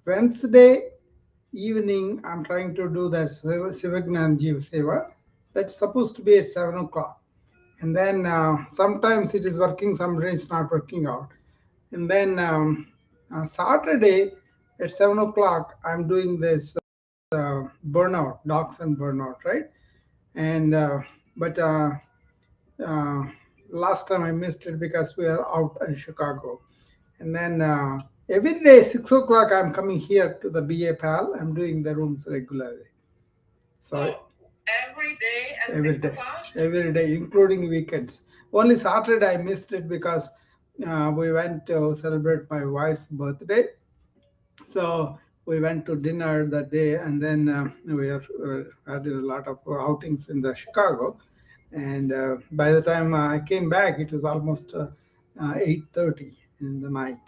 Wednesday evening, I'm trying to do that Sivagnan Jiva Seva. That's supposed to be at 7 o'clock. And then sometimes it is working, sometimes it's not working out. And then Saturday at 7 o'clock, I'm doing this burnout, docs and burnout, right? And but uh, last time I missed it because we are out in Chicago. And then every day, 6 o'clock, I'm coming here to the BA PAL. I'm doing the rooms regularly. So every day at every 6 day, o'clock? Every day, including weekends. Only Saturday I missed it because we went to celebrate my wife's birthday. So we went to dinner that day, and then had a lot of outings in the Chicago. And by the time I came back, it was almost 8:30 in the night.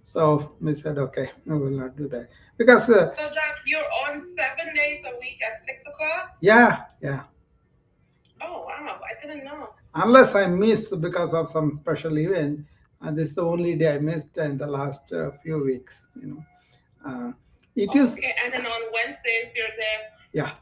So we said, okay, we will not do that because. So Doc, you're on 7 days a week at 6 o'clock? Yeah, yeah. Oh wow, I didn't know. Unless I miss because of some special event, this is the only day I missed in the last few weeks. It is. Okay, and then on Wednesdays you're there. Yeah.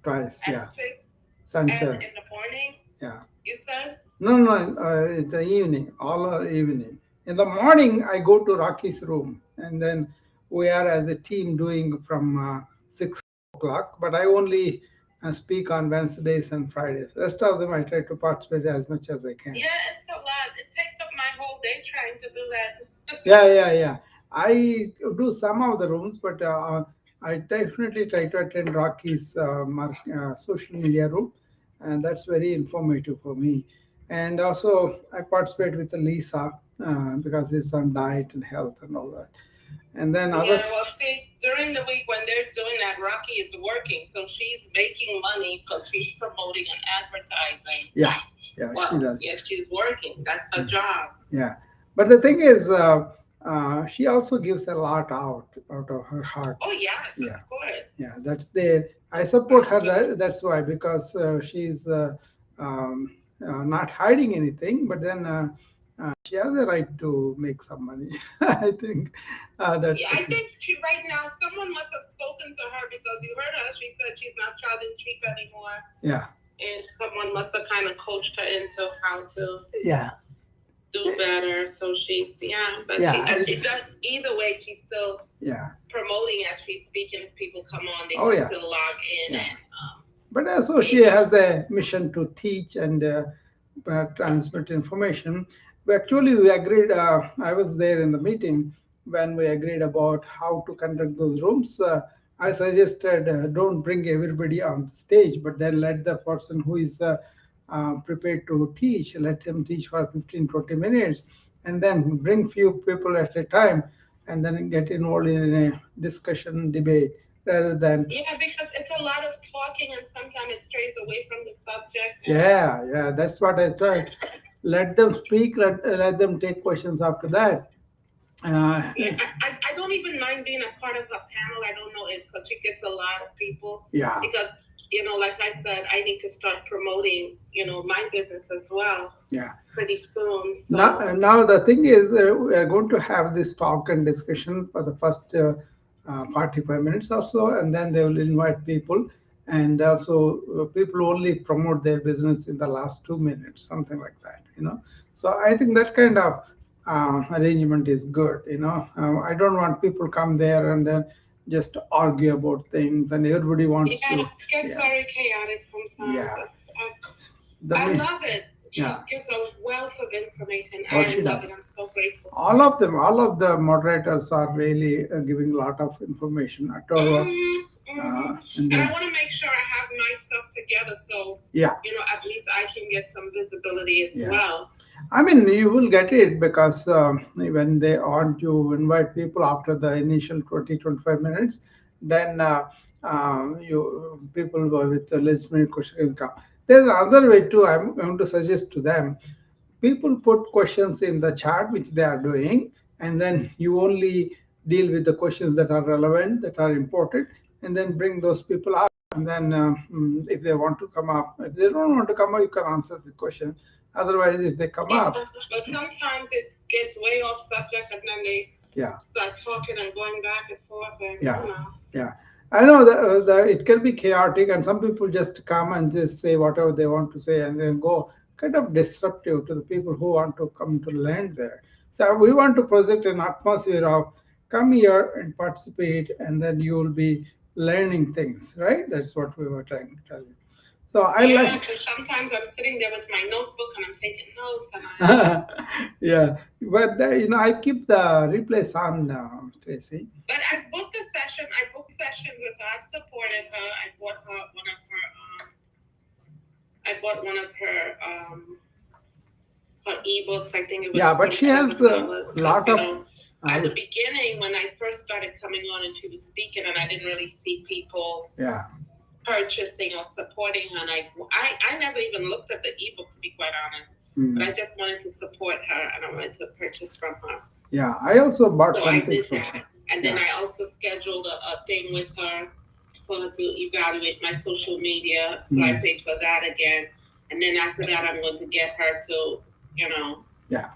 Twice. At yeah. 6 sunset. And in the morning. Yeah. You said? No, no, it's the evening, all are evening. In the morning, I go to Rocky's room, and then we are as a team doing from 6 o'clock. But I only speak on Wednesdays and Fridays. Rest of them, I try to participate as much as I can. Yeah, it's a lot. It takes up my whole day trying to do that. Yeah, yeah, yeah. I do some of the rooms, but I definitely try to attend Rocky's social media room, and that's very informative for me. And also, I participate with Lisa because it's on diet and health and all that. And then other. Yeah, well, see, during the week when they're doing that, Rocky is working, so she's making money because she's promoting and advertising. Yeah, yeah, well, she does. Yeah, she's working. That's her job. Yeah, but the thing is, she also gives a lot out of her heart. Oh yes, yeah, of course. Yeah, that's there. I support her. That's why because she's not hiding anything, but then. She has a right to make some money. I think that's. Yeah, I think she right now someone must have spoken to her because you heard her. She said she's not charging cheap anymore. Yeah. And someone must have kind of coached her into how to. Yeah. Do better. So she's but yeah, she does either way. She's still promoting as she's speaking. If people come on, they can still log in and. But also she has a mission to teach and transmit information. We agreed. I was there in the meeting when we agreed about how to conduct those rooms. I suggested don't bring everybody on stage, but then let the person who is prepared to teach, let him teach for 15, 20 minutes, and then bring few people at a time, and then get involved in a discussion, debate, rather than. Yeah, because it's a lot of talking, and sometimes it strays away from the subject. Yeah, yeah, that's what I tried. Let them speak. Let them take questions after that. Yeah, I don't even mind being a part of a panel. I don't know if because it gets a lot of people. Yeah. Because like I said, I need to start promoting my business as well. Yeah. Pretty soon. So. Now the thing is, we are going to have this talk and discussion for the first 45 minutes or so, and then they will invite people, and also people only promote their business in the last 2 minutes, something like that. So I think that kind of arrangement is good. I don't want people come there and then just argue about things, and everybody wants to. It gets very chaotic sometimes. Yeah. I love it. She gives a wealth of information. I love it. I'm so grateful. All of the moderators are really giving a lot of information. And I want to make sure I have my stuff together so at least I can get some visibility as well. I mean, you will get it because when they want to invite people after the initial 20, 25 minutes, then people with the last minute question will come. There's another way too. I'm going to suggest to them. People put questions in the chat, which they are doing, and then you only deal with the questions that are relevant, that are important, and then bring those people up. And then if they want to come up, if they don't want to come up, you can answer the question. Otherwise, if they come up. But sometimes it gets way off subject, and then they Yeah. start talking and going back and forth, and Yeah, yeah. I know that it can be chaotic, and some people just come and just say whatever they want to say and then go, kind of disruptive to the people who want to come to land there. So we want to project an atmosphere of come here and participate, and then you will be learning things, right? That's what we were trying to tell you. So I yeah. like. Because sometimes I'm sitting there with my notebook and I'm taking notes, and Yeah, but I keep the replays on, Tracy. But I booked a session. I booked sessions with her. I've supported her. I bought her one of her. I bought one of her ebooks. I think it was Yeah, but forty she has seven a dollars. Because lot of. at Uh, the beginning when I first started coming on and she was speaking, and I didn't really see people yeah. purchasing or supporting her, and I never even looked at the ebook, to be quite honest. But I Mm. just wanted to support her, and I wanted to purchase from her. Yeah, I also bought So I some things did from that. her. And then Yeah. I also scheduled a thing with her for her to evaluate my social media. So I Mm. paid for that again. And then after that, I'm going to get her to, you know, Yeah.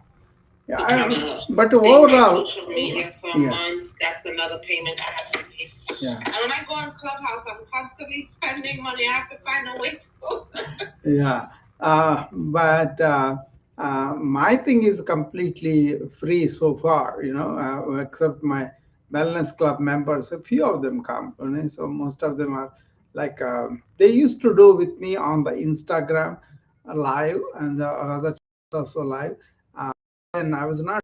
Yeah. to kind of But ding my overall, social media for a yeah. month. That's another payment I have to make. Yeah. And when I go on Clubhouse, I'm constantly spending money. I have to find a way to. Yeah. But my thing is completely free so far, except my wellness club members. A few of them come, so most of them are like they used to do with me on the Instagram live and the other also live. Uh, and I was not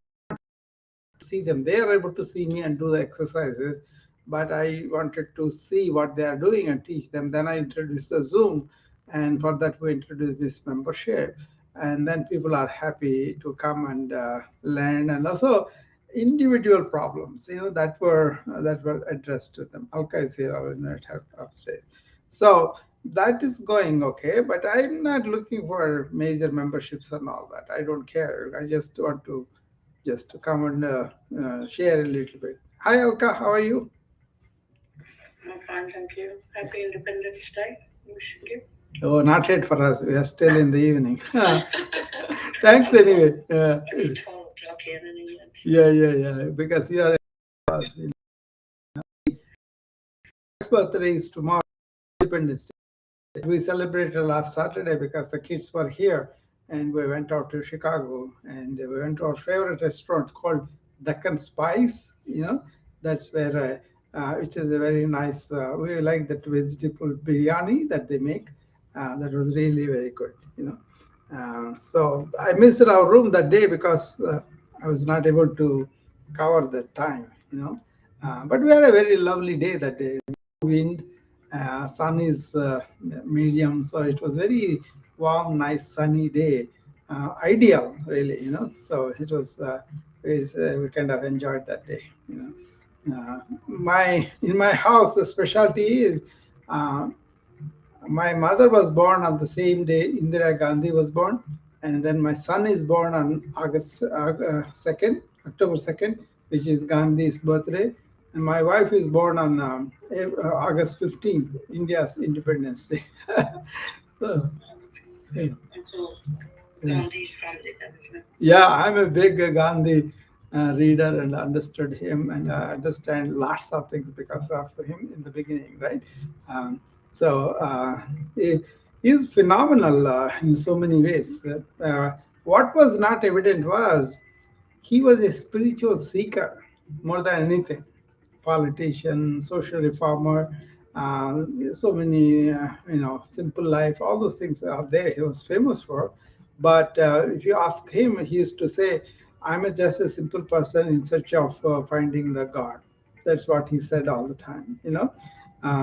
see them. They are able to see me and do the exercises, but I wanted to see what they are doing and teach them. Then I introduced the Zoom, and for that we introduced this membership, and then people are happy to come and learn, and also individual problems, that were addressed to them. Alka is here, I will not have upstairs. So that is going okay, but I'm not looking for major memberships and all that. I don't care. I just want to just to come and share a little bit. Hi, Alka, how are you? I'm fine, thank you. Happy Independence Day. Wishing you. Oh, not yet for us. We are still in the evening. Thanks anyway. It's 12 o'clock here in England. Yeah, yeah, yeah. Because you are us. His birthday is tomorrow, Independence Day. We celebrated last Saturday because the kids were here, and we went out to Chicago, and we went to our favorite restaurant called Deccan Spice. That's where, which is a very nice. We like that vegetable biryani that they make. That was really very good. So I missed our room that day because I was not able to cover the time. But we had a very lovely day that day. Wind, sun is medium, so it was very warm, nice, sunny day. Ideal, really. So it was. We kind of enjoyed that day. My in my house, the specialty is. Uh, my mother was born on the same day Indira Gandhi was born, and then my son is born on August 2nd, October 2nd, which is Gandhi's birthday, and my wife is born on August 15th, India's Independence Day. So, yeah. It's all Yeah. Gandhi's family, then, isn't it? Yeah, I'm a big Gandhi reader and understood him and understand lots of things because of him in the beginning, right? Um, so he is phenomenal in so many ways. What was not evident was he was a spiritual seeker more than anything, politician, social reformer, so many, simple life, all those things are there. He was famous for. But if you ask him, he used to say, just a simple person in search of finding the God. That's what he said all the time.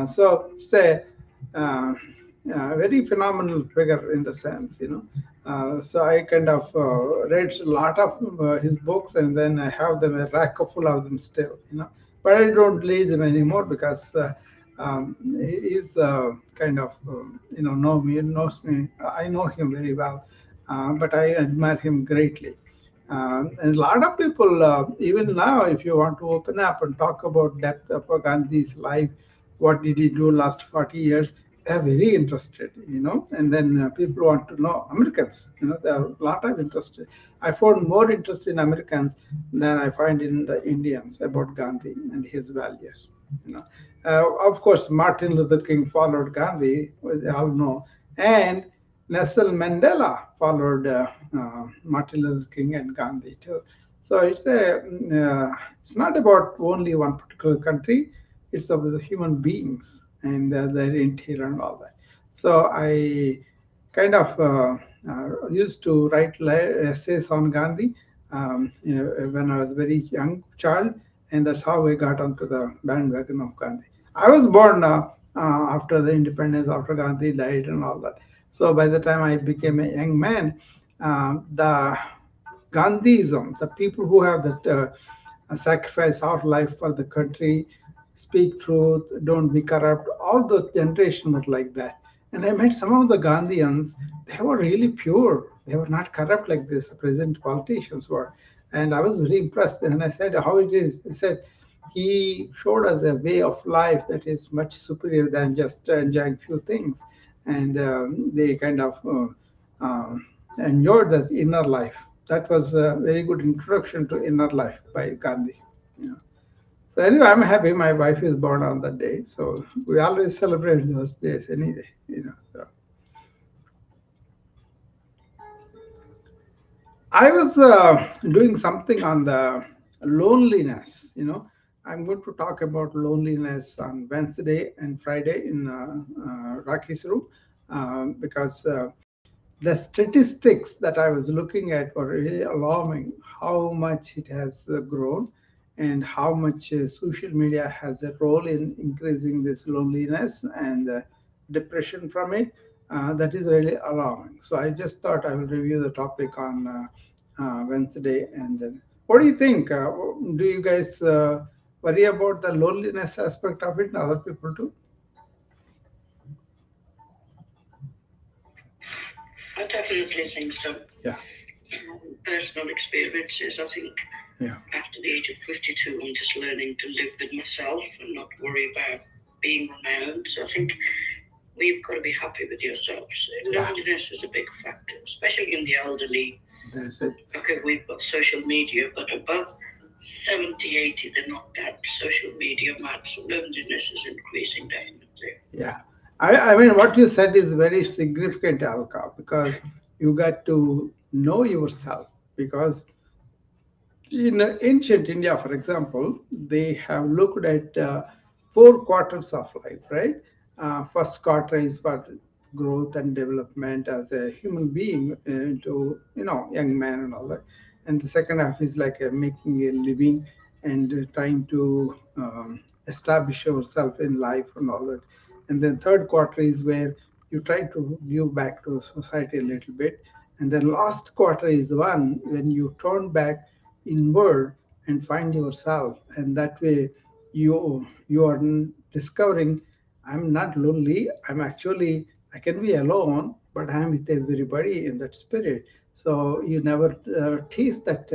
So, say, uh, very phenomenal figure in the sense. So I kind of read a lot of his books, and then I have them a rack full of them still. But I don't read them anymore because he is kind of knows me. I know him very well, but I admire him greatly. And a lot of people, even now, if you want to open up and talk about depth of Gandhi's life, what did he do last 40 years? They're very interested, and then people want to know Americans, there are a lot of interest. I found more interest in Americans than I find in the Indians about Gandhi and his values. You know, of course, Martin Luther King followed Gandhi, we all know, and Nelson Mandela followed Martin Luther King and Gandhi too. So it's not about only one particular country. It's about the human beings and their interior and all that. So I kind of used to write essays on Gandhi when I was very young child, and that's how I got onto the bandwagon of Gandhi. I was born after the independence, after Gandhi died and all that. So by the time I became a young man, the Gandhism, the people who have that sacrifice our life for the country, speak truth, don't be corrupt, all those generation were like that. And I met some of the Gandhians, they were really pure. They were not corrupt like this present politicians were. And I was very impressed. And I said, how it is? He said, he showed us a way of life that is much superior than just enjoying few things. And they kind of enjoyed the inner life. That was a very good introduction to inner life by Gandhi. You know. So anyway, I'm happy my wife is born on that day. So we always celebrate those days anyway. So I was doing something on the loneliness. I'm going to talk about loneliness on Wednesday and Friday in Rocky's room because the statistics that I was looking at were really alarming. How much it has grown, and how much social media has a role in increasing this loneliness and depression from it. That is really alarming. So I just thought I will review the topic on Wednesday. And then, what do you think? Do you guys worry about the loneliness aspect of it, and other people too? I definitely think so. Yeah, Personal experiences, I think yeah, after the age of 52, I'm just learning to live with myself and not worry about being on my own. So I think we've got to be happy with yourselves. yeah. Loneliness is a big factor, especially in the elderly. That's it. Okay, we've got social media, but above 70, 80, they're not that social media mad. So loneliness is increasing definitely. Yeah, I mean, what you said is very significant, Alka, because you got to know yourself. Because in ancient India, for example, they have looked at 4 quarters of life, right? First quarter is for growth and development as a human being into, young man and all that. And the second half is like making a living and trying to establish yourself in life and all that. And then third quarter is where you try to give back to the society a little bit. And then last quarter is the one when you turn back inward and find yourself, and that way you are discovering, I'm not lonely, I can be alone, but I'm with everybody in that spirit. So you never taste that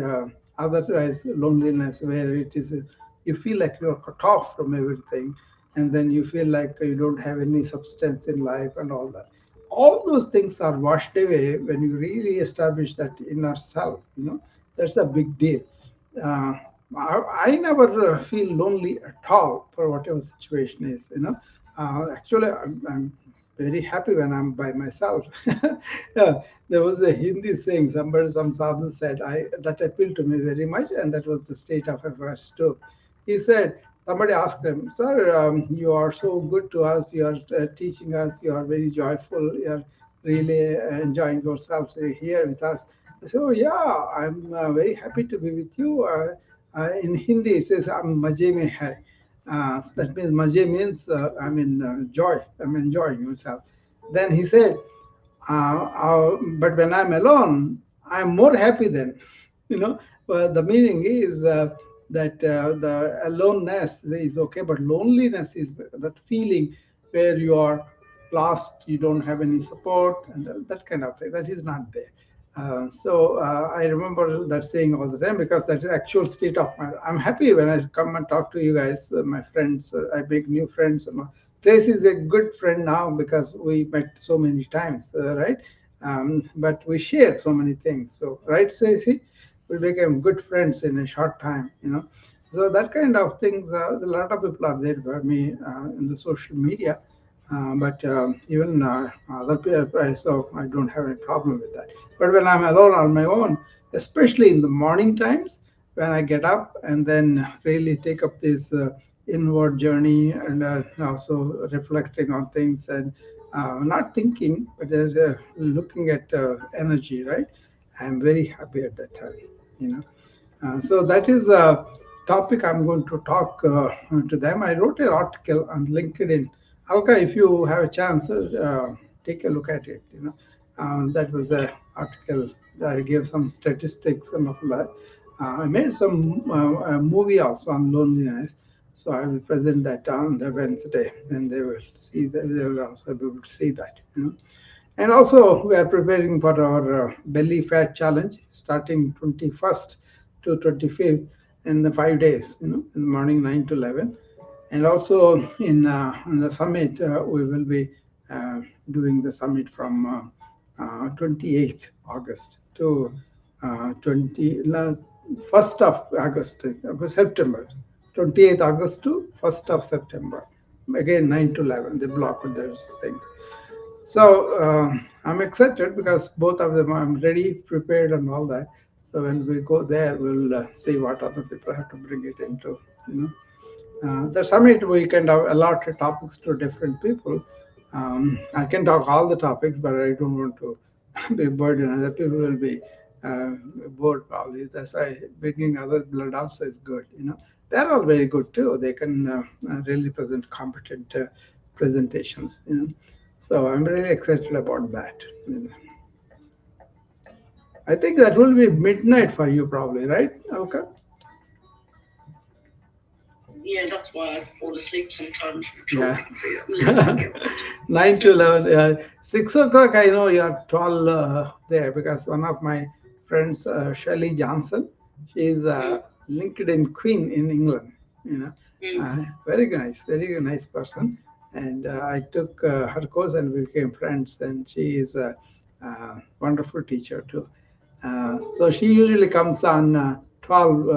otherwise loneliness where it is you feel like you're cut off from everything, and then you feel like you don't have any substance in life and all that. All those things are washed away when you really establish that inner self. That's a big deal. uh, I never feel lonely at all for whatever situation is. Actually, I'm very happy when I'm by myself. Yeah, there was a Hindi saying, some sadhu said, I that appealed to me very much, and that was the state of affairs too. He said, somebody asked him, "Sir, you are so good to us. You are teaching us. You are very joyful. You are really enjoying yourself here with us." So yeah, I'm very happy to be with you. In Hindi, it says "I'm maje mein hai." That means maje means I'm in joy. I'm enjoying myself. Then he said, but when I'm alone, I'm more happy then. You know, the meaning is that the aloneness is okay, but loneliness is that feeling where you are lost, you don't have any support, and that kind of thing. That is not there. So I remember that saying all the time because that's the actual state of my. I'm happy when I come and talk to you guys, my friends. I make new friends, and Tracy is a good friend now because we met so many times, right? But we share so many things. So, right, Tracy? We became good friends in a short time, you know. So that kind of things, a lot of people are there for me in the social media, but even other people, so I don't have any problem with that. But when I'm alone on my own, especially in the morning times, when I get up and then really take up this inward journey and also reflecting on things and not thinking, but there's looking at energy, right? I'm very happy at that time, you know. So that is a topic I'm going to talk to them. I wrote an article on LinkedIn. Alka, if you have a chance, take a look at it. You know, that was a article that I gave some statistics and all that. I made some a movie also on loneliness. So I will present that on the Wednesday, and they will see that they will also be able to see that. You know. And also, we are preparing for our belly fat challenge starting 21st to 25th in the 5 days, you know, in the morning 9 to 11. And also in the summit, we will be doing the summit from 28th August to 1st of August, September, 28th August to 1st of September. Again, 9 to 11, they block with those things. So I'm excited because both of them I'm ready, prepared, and all that. So when we go there, we'll see what other people have to bring it into. You know, the summit we can allot topics to different people. I can talk all the topics, but I don't want to be burdened. Other people will be uh, bored probably. That's why bringing other blood also is good. You know, they're all very good too. They can really present competent presentations. You know, so I'm really excited about that. You know. I think that will be midnight for you probably, right, Alka? Yeah, that's why I fall asleep sometimes Yeah. talking to you. I'm listening. 9 to 11. 6 o'clock, I know you're 12 there because one of my friends, Shelley Johnson, she's a LinkedIn queen in England. You know, very nice person. And I took her course and we became friends. And she is a, wonderful teacher too. So she usually comes on 12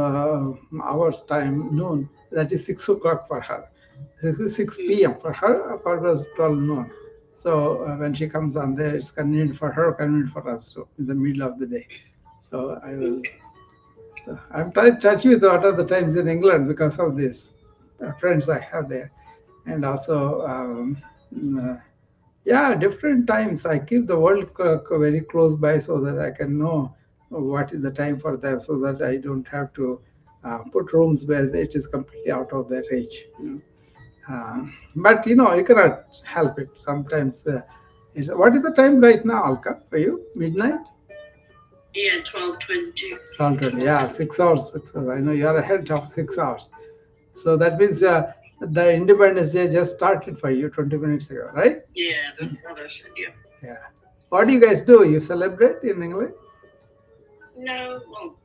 hours time, noon. That is 6 o'clock for her. 6 p.m. for her, for us 12 noon. So when she comes on there, it's convenient for her, convenient for us too, in the middle of the day. So I was, so I'm trying to touch with what are the times in England because of these friends I have there. And also, uh, yeah, different times. I keep the world clock very close by so that I can know what is the time for them so that I don't have to put rooms where it is completely out of their reach. You know. But you know, you cannot help it. Sometimes, what is the time right now, Alka, for you? Midnight? Yeah, 12:20. 12:20. Yeah, 6 hours. 6 hours. I know you are ahead of 6 hours. So that means the Independence Day just started for you 20 minutes ago, right? Yeah, that's what I said. Yeah. Yeah. What do you guys do? You celebrate in England? No, well,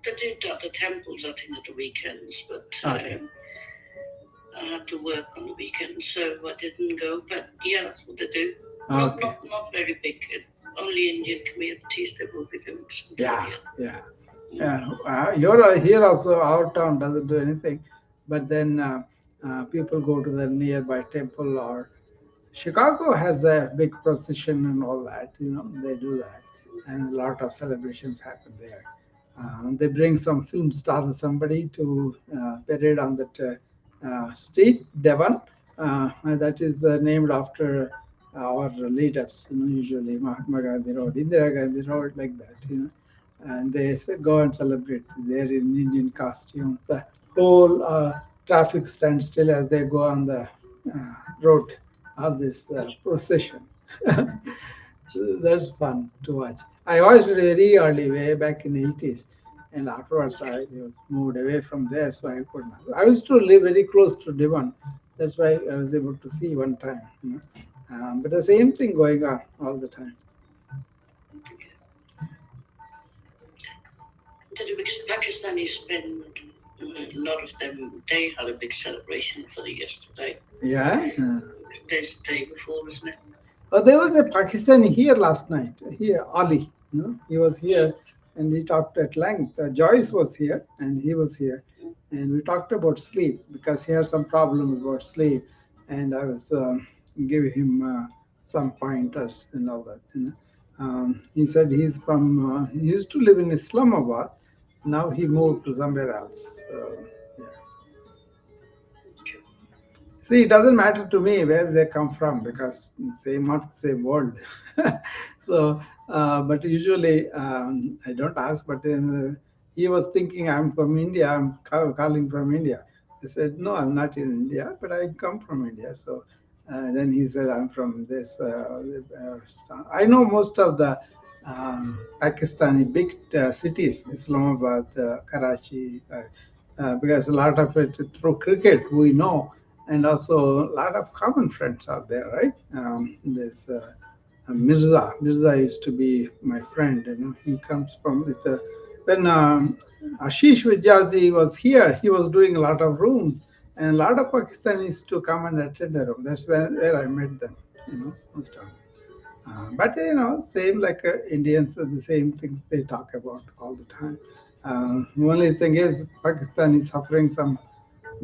they did at the temples, I think, at the weekends, but Okay. I had to work on the weekends, so I didn't go. But yeah, that's what they do. Okay. Not very big. Only Indian communities they will be doing something. Yeah. Yeah. Yeah. You're here also. Our town doesn't do anything, but then people go to the nearby temple or Chicago has a big procession and all that. You know, they do that, and a lot of celebrations happen there. They bring some film star or somebody to parade on that street, Devon. That is named after our leaders. You know, usually Mahatma Gandhi Road, Indira Gandhi Road, like that. You know, and they go and celebrate there in Indian costumes. The whole traffic stands still as they go on the road of this procession. That's fun to watch. I watched very early, way back in the 80s, and afterwards I was moved away from there, so I could not. I used to live very close to Devon. That's why I was able to see one time. You know? But the same thing going on all the time. The Pakistanis spend A lot of them, they had a big celebration for the yesterday. Yeah. Today's the day before, isn't it? There was a Pakistani here last night. Here, Ali. He was Mm, here, and we talked at length. Joyce was here, and he was here, mm, and we talked about sleep because he had some problem about sleep, and I was giving him some pointers and all that. He said he used to live in Islamabad. Now he moved to somewhere else. Yeah. okay. See, it doesn't matter to me where they come from because same earth, same world. So, but usually I don't ask. But then he was thinking I'm from India. I'm calling from India. I said no, I'm not in India, but I come from India. So then he said I'm from this. I know most of the Pakistani big cities, Islamabad, Karachi, because a lot of it through cricket we know, and also a lot of common friends are there, right? There's Mirza used to be my friend. He comes from with when Ashish Vijazi was here, he was doing a lot of rooms, and a lot of Pakistanis to come and attend the room. That's where I met them, most of them. But same like Indians, the same things they talk about all the time. The only thing is Pakistan is suffering some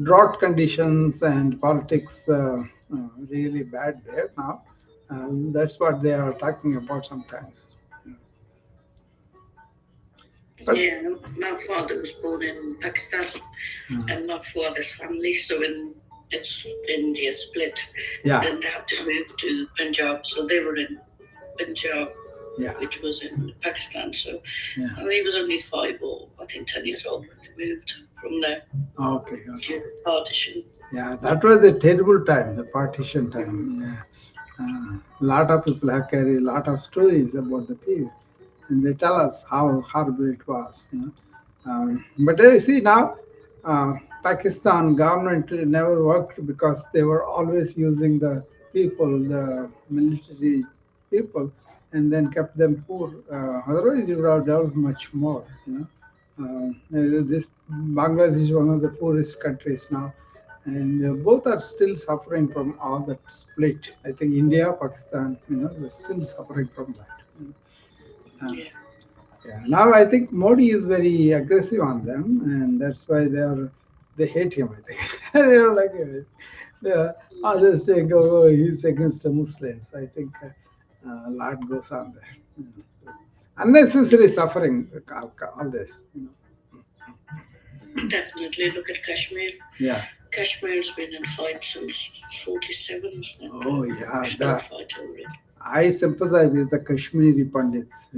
drought conditions and politics really bad there now. That's what they are talking about sometimes. But Yeah, my father was born in Pakistan, and my father's family, so when it's India split, yeah, then they have to move to Punjab. So they were in Punjab, yeah, which was in Pakistan. So yeah. he was only 5 or I think 10 years old when they moved from there Okay, due okay. to partition. Yeah, that was a terrible time, the partition Mm, time. Yeah. Lot of people have carried a lot of stories about the period, and they tell us how horrible it was. But you see now, Pakistan government never worked because they were always using the people, the military people, and then kept them poor. Otherwise, you would have developed much more. This Bangladesh is one of the poorest countries now, and both are still suffering from all that split. I think India, Pakistan, they're still suffering from that. Uh, yeah. yeah. Now I think Modi is very aggressive on them, and that's why they hate him. I think they don't like him. They are always saying, "Oh, he's against the Muslims." I think a lot goes on there. Unnecessary suffering, all this. Definitely look at Kashmir. Yeah. Kashmir's been in fight since 47, isn't it? Oh yeah. Still fight over it. I sympathize with the Kashmiri Pandits.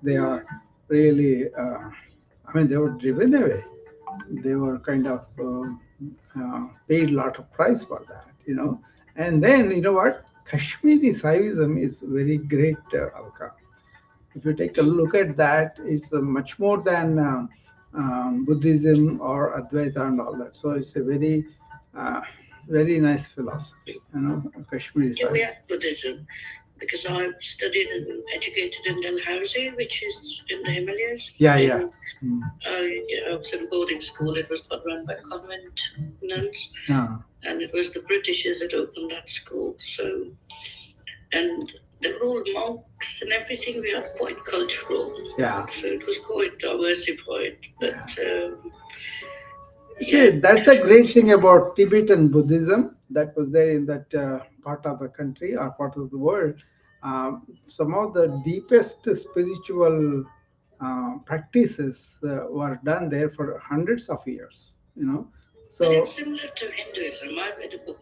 They are really. I mean, they were driven away. They were kind of paid a lot of price for that. And then you know what? Kashmiri Saivism is very great, Alka. If you take a look at that, it's much more than Buddhism or Advaita and all that. So it's a uh, very nice philosophy, Kashmiri Yeah, we Saivism. have Buddhism because I've studied and educated in Dalhousie, which is in the Himalayas. Yeah, yeah. Mm. I was in boarding school. It was run by convent nuns, Ah, and it was the Britishers that opened that school. So, and they were all monks and everything. We had quite cultural. yeah. So it was quite diversified. But See, yeah, that's a great thing about Tibetan Buddhism that was there in that part of the country or part of the world. Some of the deepest spiritual practices were done there for hundreds of years. but So, it's similar to Hinduism. I read a book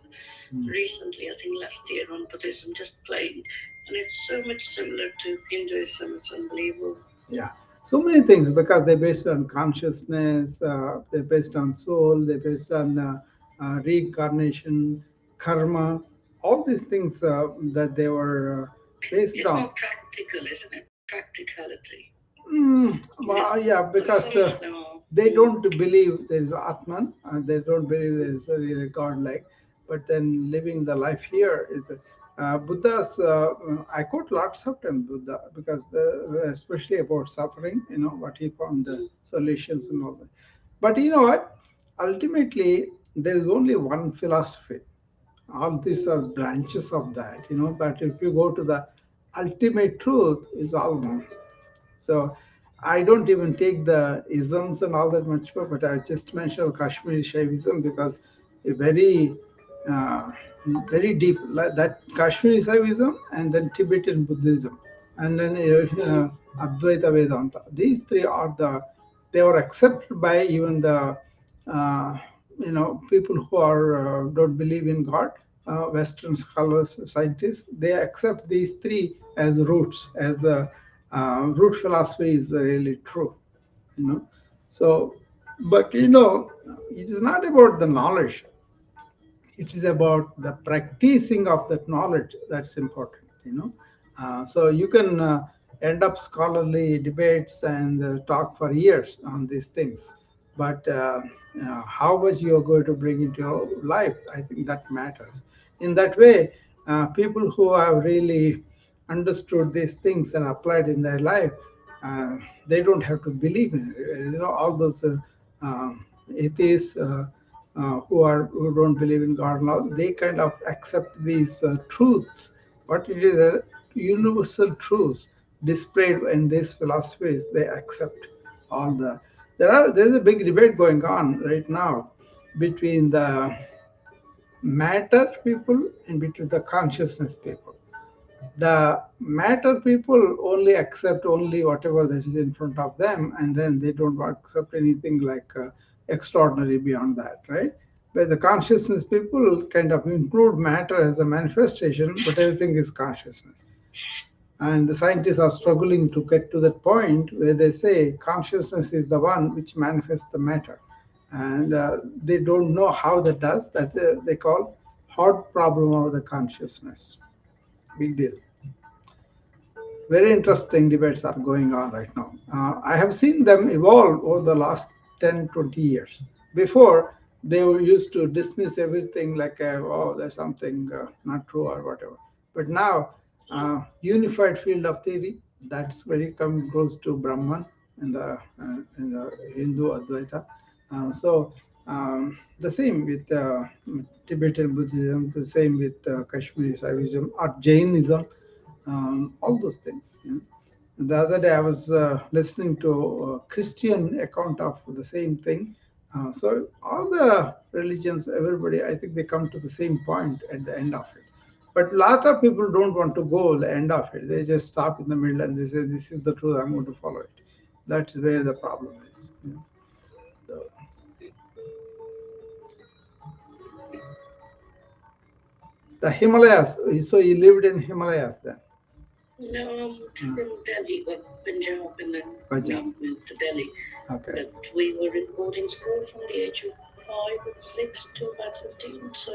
mm, recently, I think last year, on Buddhism, just plain, and it's so much similar to Hinduism. It's unbelievable. yeah, so many things because they're based on consciousness, they're based on soul, they're based on reincarnation, karma, all these things that they were based It's on. more practical, isn't it? Practicality. Well, yeah, But because some of them are. they don't believe there is Atman, they don't believe there is a really God like, but then living the life here is. Buddha's, I quote lots of time Buddha because especially about suffering, what he found the solutions and all that. But you know what? ultimately there is only one philosophy. All these are branches of that, but if you go to the ultimate truth, is all one. So I don't even take the isms and all that much more, but I just mentioned Kashmiri Shaivism because a uh, very deep, like that Kashmiri Shaivism and then Tibetan Buddhism and then Advaita Vedanta. These three are they were accepted by even the uh, people who are don't believe in God, Western scholars, scientists. They accept these three as roots, as root philosophy is really true. You know, so but it is not about the knowledge, it is about the practicing of that knowledge that's important. So you can end up scholarly debates and talk for years on these things, but how much you are going to bring into your life, I think that matters. In that way, people who have really understood these things and applied in their life, uh, they don't have to believe in it. All those atheists, who don't believe in God and all, they kind of accept these truths. What it is a universal truths displayed in these philosophies, they accept all the. There's a big debate going on right now between the matter people and between the consciousness people. The matter people only accept only whatever that is in front of them, and then they don't accept anything like extraordinary beyond that, right? But the consciousness people kind of include matter as a manifestation, but everything is consciousness. And the scientists are struggling to get to that point where they say consciousness is the one which manifests the matter. And they don't know how that does. That they call hard problem of the consciousness. Big deal. Very interesting debates are going on right now. I have seen them evolve over the last 10, 20 years. Before, they were used to dismiss everything like, oh, there's something not true or whatever. But now, unified field of theory, that's very come close to Brahman in the Hindu Advaita. The same with Tibetan Buddhism, the same with Kashmiri Shaivism or Jainism, all those things. The other day I was listening to a Christian account of the same thing. So all the religions, everybody, I think they come to the same point at the end of it. But a lot of people don't want to go the end of it. They just stop in the middle and they say, "This is the truth. I'm going to follow it." That's where the problem is. So, the Himalayas. So you lived in Himalayas then? No, I'm from Delhi, like Punjab, and then Punjab. we moved to Delhi. Okay. But we were in boarding school from the age of 5 and 6 to about 15, so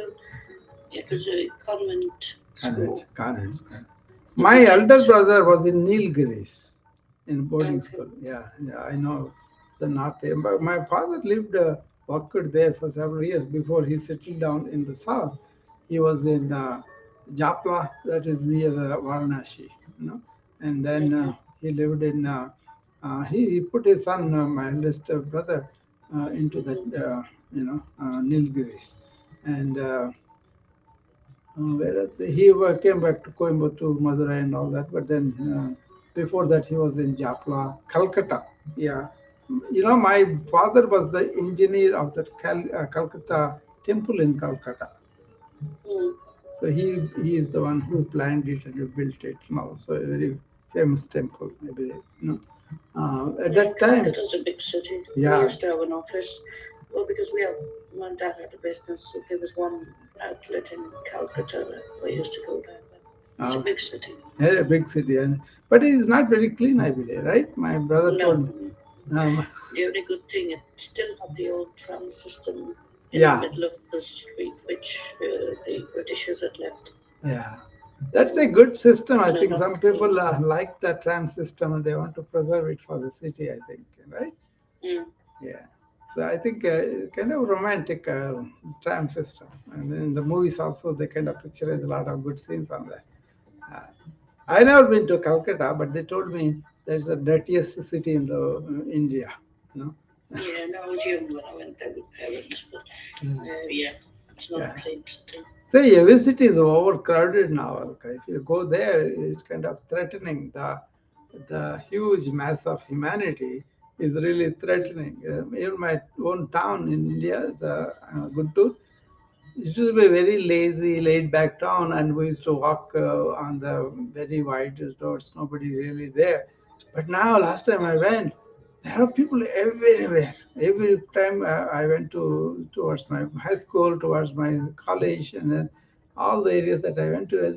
it was a convent school. Convent. My elder brother was in Nilgiris in boarding Okay. school. Yeah, yeah, I know the north there. But my father lived, worked there for several years before he settled down in the south. He was in Japla, that is near Varanasi, and then he lived in. He put his son, my eldest brother, into that, Nilgiris, and. Whereas came back to Coimbatore, Madurai, and all that. But then before that, he was in Japla, Calcutta. Yeah, my father was the engineer of that Calcutta temple in Calcutta. Mm. So he is the one who planned it and built it, and also a very famous temple, maybe. At that time, Calcutta is a big city. We yeah, used to have an office. Well, because my dad had a business, so there was one outlet in Calcutta that we used to go there. But it's a big city. yeah, a big city, but it is not very clean, I believe, right? My brother told me. No. The only good thing, it still had the old tram system in Yeah. the middle of the street, which the Britishers had left. Yeah, that's a good system. I No, think not some people like the tram system and they want to preserve it for the city, I think, right? Mm. Yeah. So I think kind of romantic tram system. And then in the movies also, they kind of picturize a lot of good scenes on that. Uh, I never been to Calcutta, but they told me that's the dirtiest city in the India. You know, Yeah, no, I was young when I went there with parents, but yeah, it's not Yeah. a clean city. Say every city is overcrowded now, Alka. If you go there, it's kind of threatening. The huge mass of humanity is really threatening. Even my own town in India is Guntur. It used to be a very lazy, laid-back town, and we used to walk on the very wide roads. Nobody really there. But now, last time I went, there are people everywhere. Every time I went towards my high school, towards my college, and then all the areas that I went to,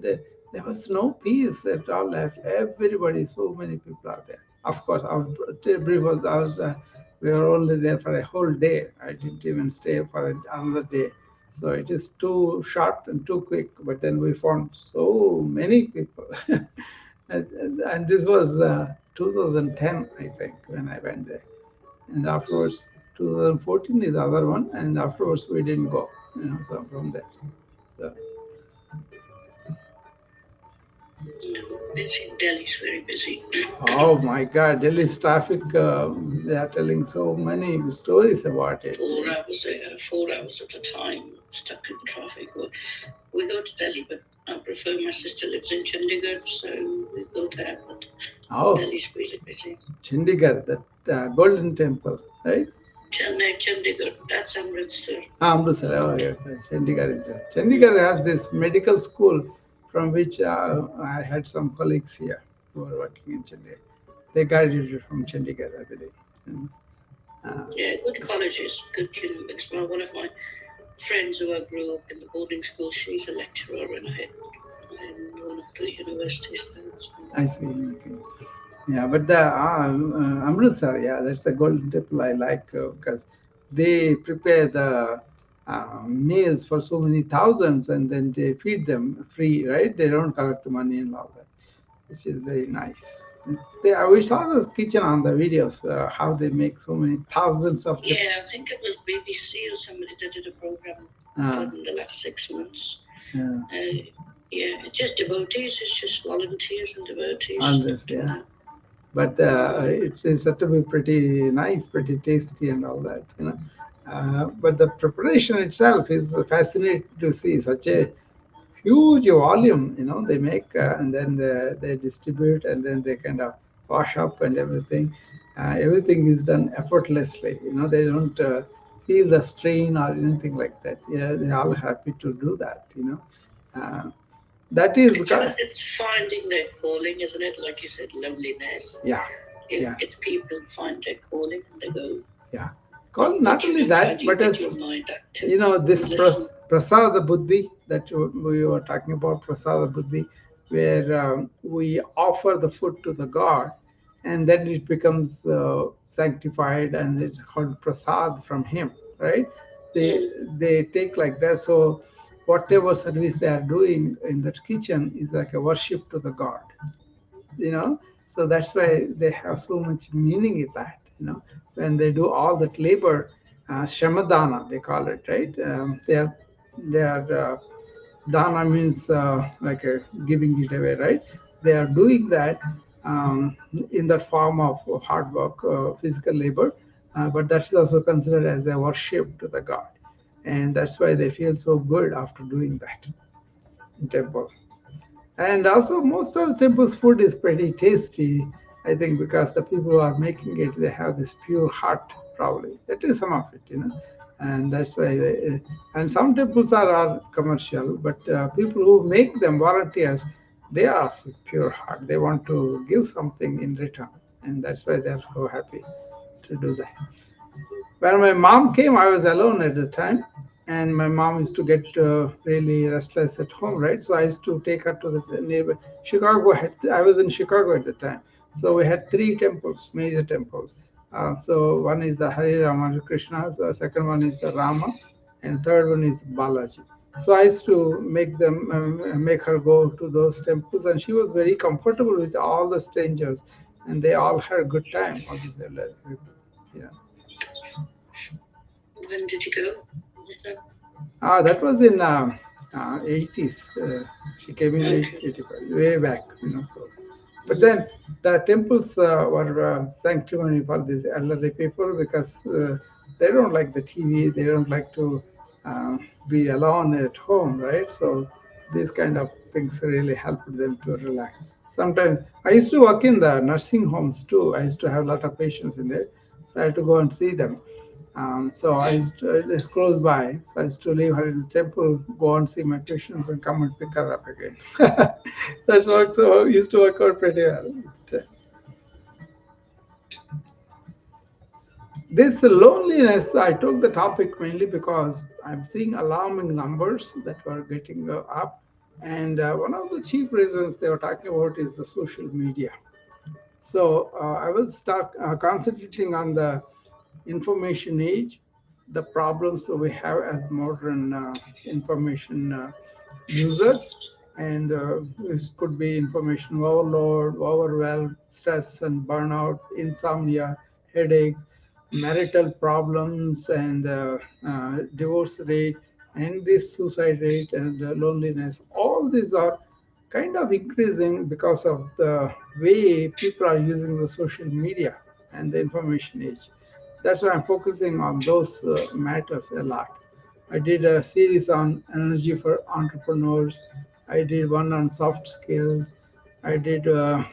there was no peace at all left. Everybody, so many people are there. Of course, our brief was ours. We were only there for a whole day. I didn't even stay for another day, so it is too short and too quick. But then we found so many people. And this was 2010, I think, when I went there. And afterwards, 2014 is the other one. And afterwards, we didn't go, so from there. So, No, busy. Delhi's very busy. oh my God, Delhi's traffic, they are telling so many stories about it. 4 hours, 4 hours at a time, stuck in traffic. We go to Delhi, but I prefer my sister lives in Chandigarh, so we go there. But Oh, Delhi's really busy. Chandigarh, that Golden Temple, right? Chennai, Chandigarh, that's Amritsar. Amritsar, oh, yeah, okay. Chandigarh is there. Chandigarh has this medical school from which I had some colleagues here who were working in Chandigarh. They graduated from Chandigarh, I believe. And, uh, Yeah, good colleges, good universities. Well, one of my friends who I grew up in the boarding school, she's a lecturer in one of the universities there. So. I see. Okay. Yeah, but the Amritsar, yeah, that's the Golden Temple I like because they prepare the meals for so many thousands and then they feed them free, right? They don't collect money and all that, which is very nice. Yeah, we saw this kitchen on the videos, how they make so many thousands of chip. Yeah, I think it was BBC or somebody that did a program Uh, in the last 6 months. yeah, Yeah, it's just devotees, it's just volunteers and devotees hundreds, that do yeah. that. But it's said to be pretty nice, pretty tasty, and all that. But the preparation itself is fascinating to see such a huge volume. They make and then they distribute, and then they kind of wash up and everything. Everything is done effortlessly. They don't feel the strain or anything like that. Yeah, they're all happy to do that. Uh, that is, It's finding their calling, isn't it? Like you said, loneliness. yeah, If yeah, it's people find their calling and they go, yeah. then Not what you only do, how that, do you but get as your mind active? this Listen. prasada buddhi that we were talking about, prasada buddhi, where we offer the food to the god, and then it becomes sanctified, and it's called prasad from him, right? they Mm. they take like that. So whatever service they are doing in that kitchen is like a worship to the god, you know so that's why they have so much meaning in that, when they do all that labor, shamadana they call it, right? They are dana means like giving it away, right? They are doing that in that form of hard work, physical labor, but that's also considered as a worship to the god, and that's why they feel so good after doing that in temple. And also, most of the temple's food is pretty tasty, I think, because the people who are making it, they have this pure heart, probably. That is some of it. And that's why and some temples are commercial, but people who make them, volunteers, they are of pure heart. They want to give something in return. And that's why they're so happy to do that. When my mom came, I was alone at the time, and my mom used to get really restless at home, right? So I used to take her to the neighbor. Chicago had, I was in Chicago at the time, so we had three temples, major temples. So one is the Hari Rama Krishna, the second one is the Rama, and third one is Balaji. So I used to make her go to those temples, and she was very comfortable with all the strangers, and they all had a good time. All these elderly people. Yeah. When did you go? Was that? That was in 80s. She came in Okay. 85, way back. So But then the temples were sanctuary for these elderly people because they don't like the TV, they don't like to be alone at home, right? So these kind of things really helped them to relax. Sometimes I used to work in the nursing homes too. I used to have a lot of patients in there, so I had to go and see them. So I used to, it's close by. So I used to leave her in the temple, go and see my patients, and come and pick her up again. That's what so used to work out pretty well. This loneliness, I took the topic mainly because I'm seeing alarming numbers that were getting up. And one of the chief reasons they were talking about is the social media. So I will start concentrating on the information age, the problems that we have as modern information users, and this could be information overload, overwhelm, stress and burnout, insomnia, headaches, marital problems, and divorce rate, and this suicide rate and loneliness. All these are kind of increasing because of the way people are using the social media and the information age. That's why I'm focusing on those matters a lot. I did a series on energy for entrepreneurs. I did one on soft skills. I did, yeah,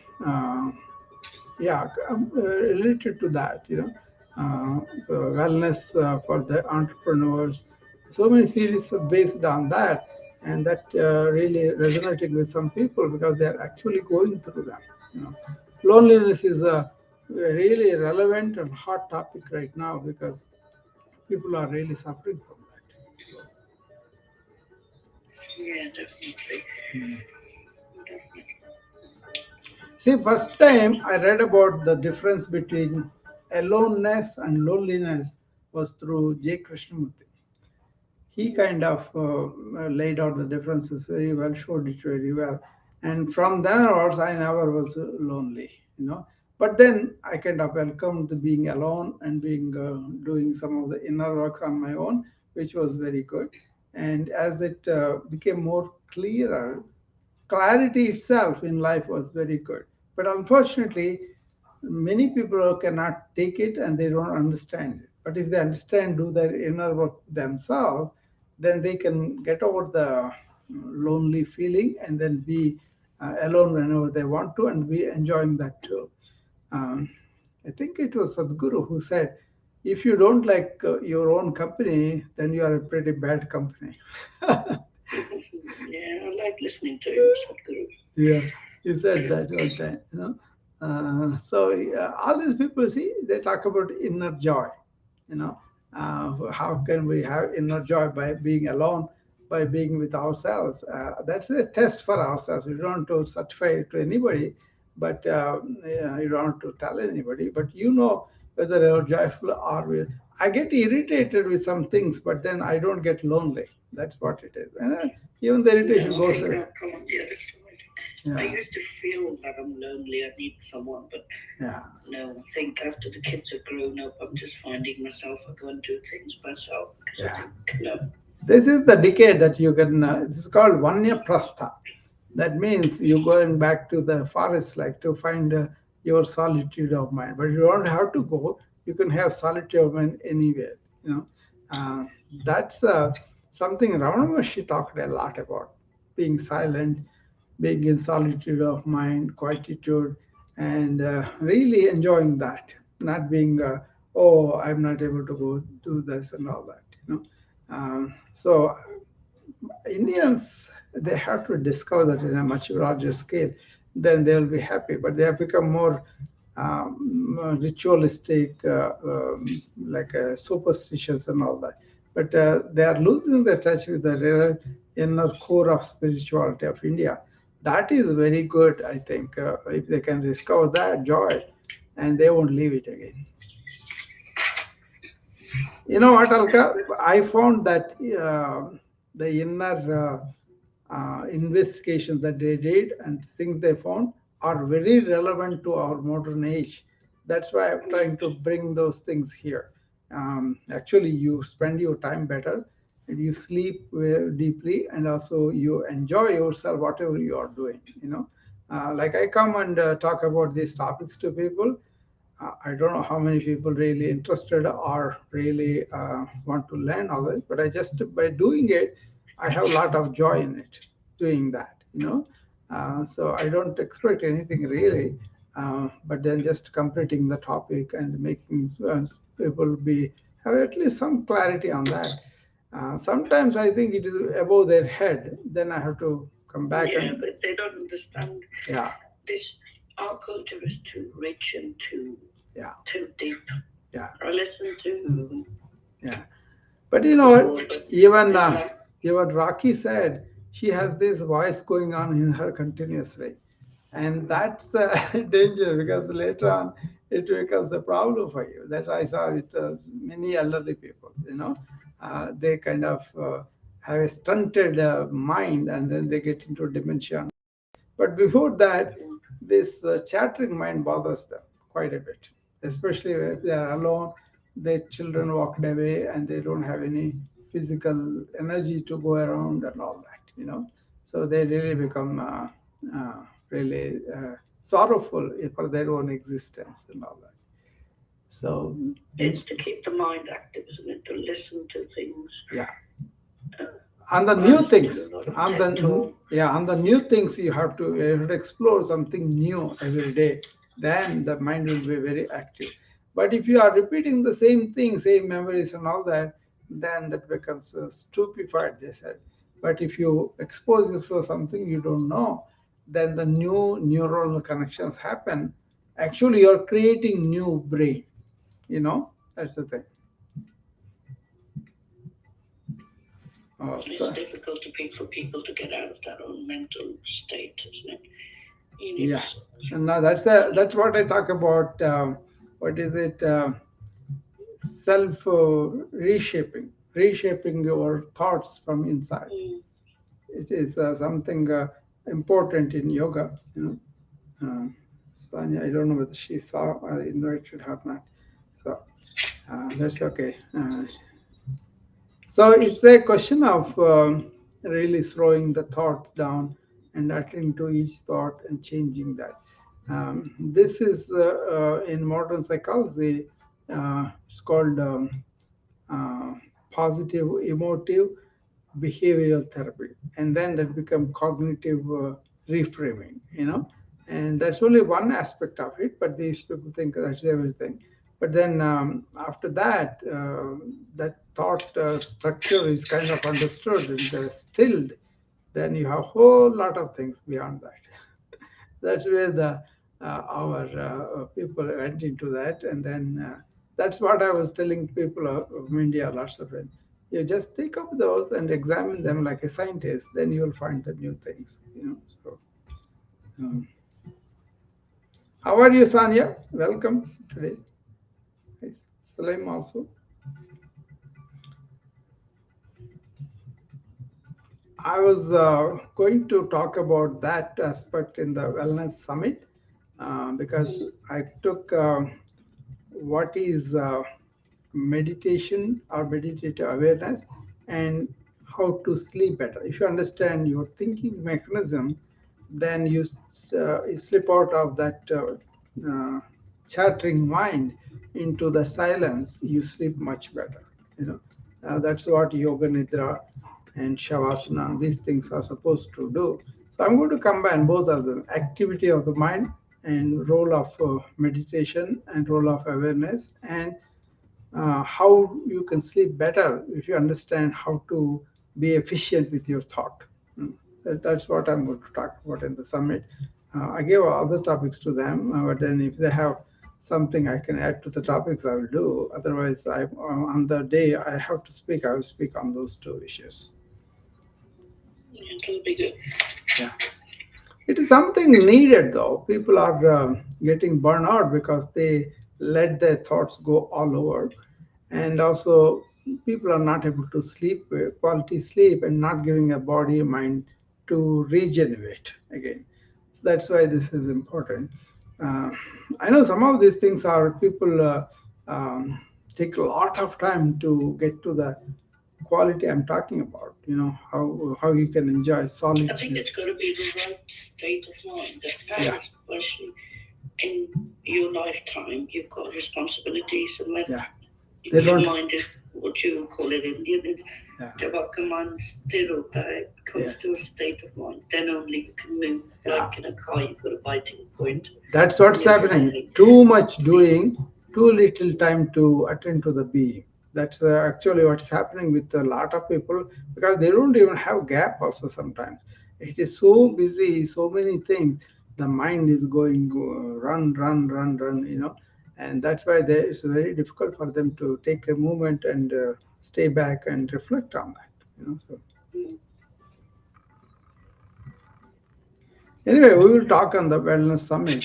related to that, the wellness for the entrepreneurs. So many series are based on that, and that really resonating with some people because they are actually going through that. You know, loneliness is a really relevant and hot topic right now because people are really suffering from that. Yeah, definitely. Mm. Definitely. See, first time I read about the difference between aloneness and loneliness was through J. Krishnamurti. He kind of laid out the differences very well, showed it very well. And from then onwards, I never was lonely. But then I kind of welcomed the being alone and being doing some of the inner works on my own, which was very good. And as it became more clearer, clarity itself in life was very good. But unfortunately, many people cannot take it and they don't understand it. But if they understand, do their inner work themselves, then they can get over the lonely feeling and then be alone whenever they want to and be enjoying that too. Um, I think it was Sadhguru who said, if you don't like your own company, then you are a pretty bad company. Yeah, I like listening to him, Sadhguru. Yeah, you said that one time. So all these people, see, they talk about inner joy. You know, how can we have inner joy by being alone, by being with ourselves? That's a test for ourselves. We don't want to certify it to anybody, but yeah, you don't want to tell anybody. But you know whether you're joyful or I get irritated with some things, but then I don't get lonely. That's what it is. And even the irritation No, I goes think away. I've come on the other side. I Yeah, used to feel that I'm lonely, I need someone, but yeah, no, I think after the kids are grown up, I'm just finding myself, I go and do things myself because I yeah. think, no. This is the decade that you can, this is called Vanya Prastha. That means you're going back to the forest like to find your solitude of mind. But you don't have to go. You can have solitude of mind anywhere. You know, uh, that's something Ramana Maharshi talked a lot about being silent, being in solitude of mind, quietude, and really enjoying that. Not being, oh, I'm not able to go do this and all that. So Indians, they have to discover that in a much larger scale, then they will be happy. But they have become more ritualistic, like superstitious and all that. But they are losing the touch with the real inner core of spirituality of India. That is very good, I think, if they can discover that joy, and they won't leave it again. You know what, Alka? I found that the inner investigations that they did and things they found are very relevant to our modern age. That's why I'm trying to bring those things here. Actually, you spend your time better and you sleep deeply, and also you enjoy yourself, whatever you are doing. Like I come and talk about these topics to people. I don't know how many people really interested or really want to learn all this, but I just by doing it, I have a lot of joy in it, doing that, you know. So I don't expect anything really, but then just completing the topic and making people be have at least some clarity on that. Sometimes I think it is above their head. Then I have to come back Yeah, and but they don't understand yeah, this. Our culture is too rich and yeah, too deep. yeah, I listen to yeah. But you know what? before, but Even it's like even Rocky said she has this voice going on in her continuously, and that's danger because later on it becomes a problem for you. That's I saw with many elderly people. You know, they kind of have a stunted mind, and then they get into dementia. But before that, this chattering mind bothers them quite a bit, especially if they are alone, their children walked away, and they don't have any physical energy to go around and all that, you know. So they really become really sorrowful for their own existence and all that. So, it's to keep the mind active, isn't it? To listen to things. yeah. Uh, On the I new listen things, to a lot of on TED the talk. yeah, on the new things you have to explore something new every day. Then the mind will be very active. But if you are repeating the same thing, same memories and all that, then that becomes stupefied. They said. But if you expose yourself to something you don't know, then the new neural connections happen. Actually, you're creating new brain. You know, that's the thing. It's So, difficult for people to get out of their own mental state, isn't it? You need yeah, and now that's what I talk about. What is it? Self reshaping your thoughts from inside. mm, It is something important in yoga. You know, Sanya, I don't know whether she saw I invited her or not. So that's okay. So it's a question of really slowing the thought down and attending to each thought and changing that. This is in modern psychology, it's called uh, positive emotive behavioral therapy, and then that become cognitive reframing. You know, and that's only one aspect of it. But these people think that's everything. But then after that, that thought structure is kind of understood and stilled. Then you have a whole lot of things beyond that. That's where the our people went into that, and then that's what I was telling people of India lots of it. You just take up those and examine them like a scientist, then you will find the new things. You know. So, um, how are you, Sanya? Welcome today. Yes, Salim also. I was going to talk about that aspect in the Wellness Summit because I took what is meditation or meditative awareness and how to sleep better. If you understand your thinking mechanism, then you slip out of that uh, chattering mind into the silence. You sleep much better. You know, that's what yoga nidra and shavasana. These things are supposed to do. So I'm going to combine both of them: activity of the mind and role of meditation and role of awareness, and how you can sleep better if you understand how to be efficient with your thought. That's what I'm going to talk about in the summit. I gave other topics to them, but then if they have something I can add to the topics, I will do. Otherwise, on the day I have to speak, I will speak on those two issues. it'll be good. Yeah. It is something needed though. People are getting burned out because they let their thoughts go all over. And also, people are not able to sleep, quality sleep, and not giving a body mind to regenerate again. So that's why this is important. Uh, I know some of these things are people um, take a lot of time to get to the quality I'm talking about. How you can enjoy I think solitude. it's got to be the right state of mind. That Yeah, especially in your lifetime, you've got responsibilities, and when yeah. They your don't. mind is what you call it in Indian, it's Yeah. जब आपका मन स्थिर होता है, comes Yes. to a state of mind, then only you can move. Yeah. Like in a car, you've got a biting point. That's what's happening. Too much doing, too little time to attend to the being. That's actually what's happening with a lot of people, because they don't even have gap also sometimes. It is so busy, so many things. The mind is going run, run, run, run, and that's why it's very difficult for them to take a moment and stay back and reflect on that. So. Mm. Anyway, we will talk on the Wellness Summit.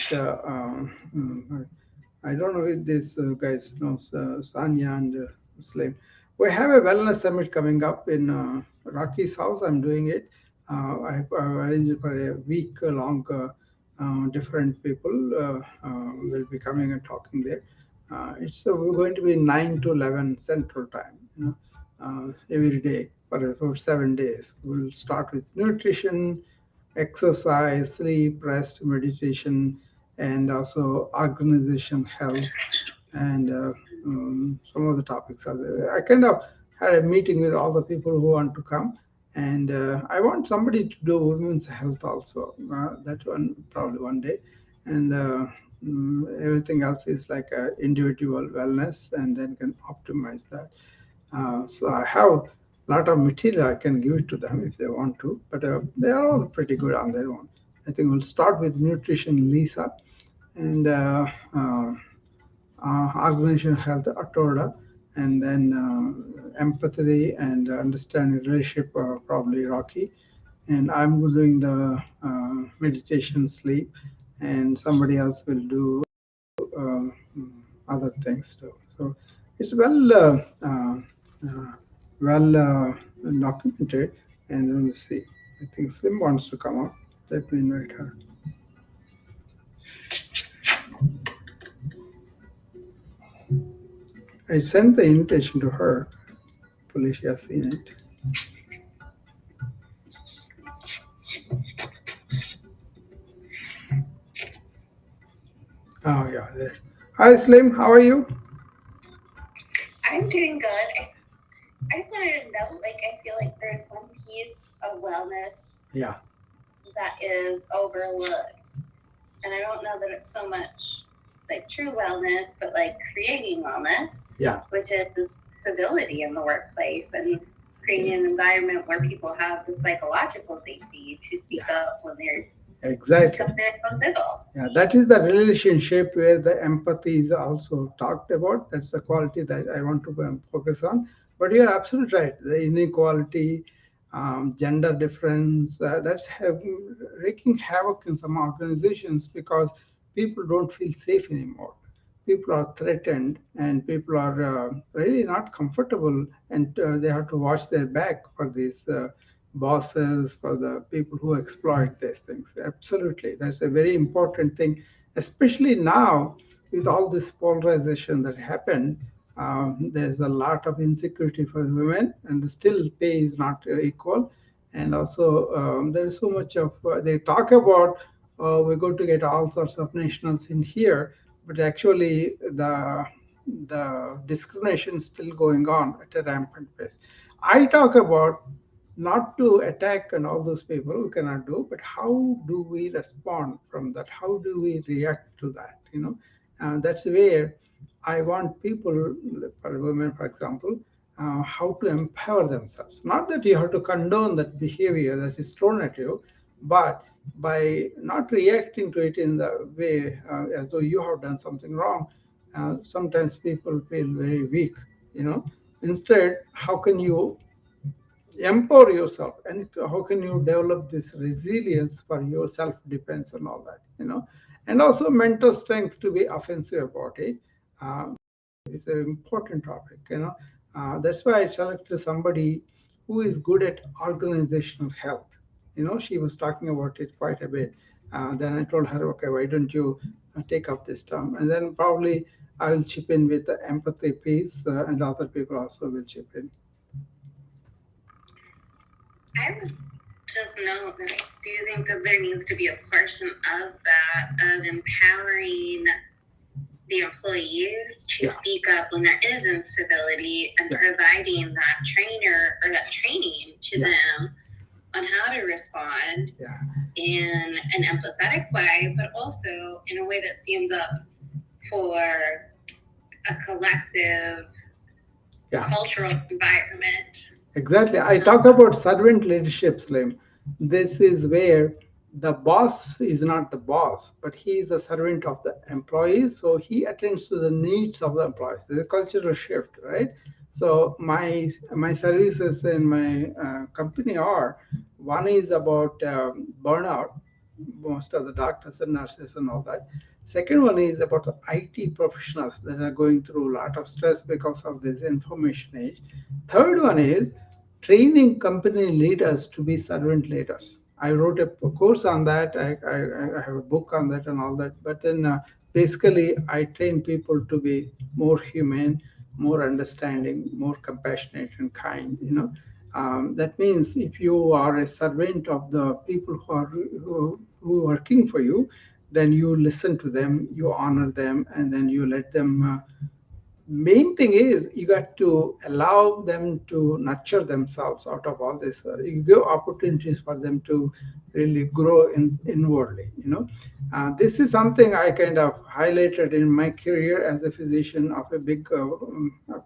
I don't know if these guys know Sanya and Muslim. We have a Wellness Summit coming up in Rocky's house. I'm doing it. I've arranged it for a week long. Different people will be coming and talking there. It's we're going to be 9 to 11 Central Time, every day for 7 days. We'll start with nutrition, exercise, sleep, rest, meditation, and also organization health, and some of the topics are there. I kind of had a meeting with all the people who want to come, and I want somebody to do women's health also. That one probably one day, and everything else is like individual wellness, and then can optimize that. So I have a lot of material I can give it to them if they want to, but they are all pretty good on their own. I think we'll start with nutrition, Lisa, and organization health, Atoda, and then empathy and understanding relationship, probably Rocky. And I'm doing the meditation, sleep, and somebody else will do other things too. So it's well documented. And then we'll see. I think Slim wants to come up. Let me invite her. I sent the invitation to her. Hopefully she has seen it. Oh yeah, there. Hi Slim, how are you? I'm doing good. I just wanted to know, like, I feel like there's one piece of wellness Yeah. that is overlooked. And I don't know that it's so much like true wellness, but like creating wellness, Yeah. which is civility in the workplace and creating an environment where people have the psychological safety to speak up when there's Exactly. something uncivil. Yeah, that is the relationship where the empathy is also talked about. That's the quality that I want to focus on. But you're absolutely right. The inequality, gender difference, wreaking havoc in some organizations because people don't feel safe anymore. People are threatened, and people are really not comfortable, and they have to watch their back for these bosses, for the people who exploit these things. Absolutely, that's a very important thing, especially now with all this polarization that happened. There's a lot of insecurity for the women, and still pay is not equal. And also, there is so much of they talk about we're going to get all sorts of nationals in here, but actually the discrimination is still going on at a rampant pace. I talk about not to attack and all those people who cannot do, but how do we respond from that? How do we react to that? That's where I want people, for women, for example, how to empower themselves. Not that you have to condone that behavior that is thrown at you, but by not reacting to it in the way as though you have done something wrong, sometimes people feel very weak. Instead, how can you empower yourself, and how can you develop this resilience for your self defense and all that, and also mental strength to be offensive about it. It's an important topic. That's why I selected somebody who is good at organizational health. She was talking about it quite a bit. Then I told her, okay, why don't you take up this term, and then probably I will chip in with the empathy piece, and other people also will chip in. I would just note that I do think that there needs to be a portion of that, of empowering the employees to Yeah. speak up when there is instability and Yeah. providing that trainer or that training to Yeah. them on how to respond Yeah. in an empathetic way, but also in a way that stands up for a collective Yeah. cultural environment. Exactly. I talk about servant leadership, Slim. This is where the boss is not the boss, but he is the servant of the employees. So he attends to the needs of the employees. There's a cultural shift, right? So my services in my company are, one is about burnout, most of the doctors and nurses and all that. Second one is about the IT professionals that are going through a lot of stress because of this information age. Third one is training company leaders to be servant leaders. I wrote a course on that. I have a book on that and all that. But then basically, I train people to be more humane, more understanding, more compassionate and kind. That means if you are a servant of the people who are working for you, then you listen to them, you honor them, and then you let them. Main thing is you got to allow them to nurture themselves out of all this. You give opportunities for them to really grow inwardly. This is something I kind of highlighted in my career as a physician of a big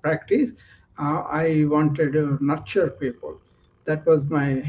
practice. I wanted to nurture people. That was my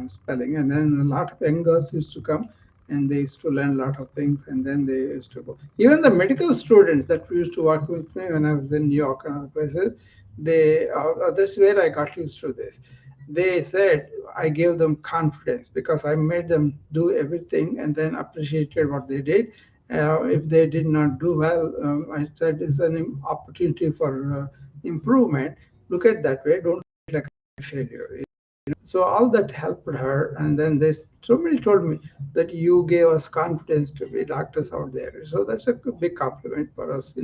spelling. And then a lot of young girls used to come and they used to learn a lot of things, and then they used to go. Even the medical students that used to work with me when I was in New York and other places, that's where I got used to this. They said I gave them confidence because I made them do everything and then appreciated what they did. If they did not do well, I said it's an opportunity for improvement. Look at that way. Don't look like a failure. So all that helped her, and then somebody told me that you gave us confidence to be doctors out there. So that's a big compliment for us.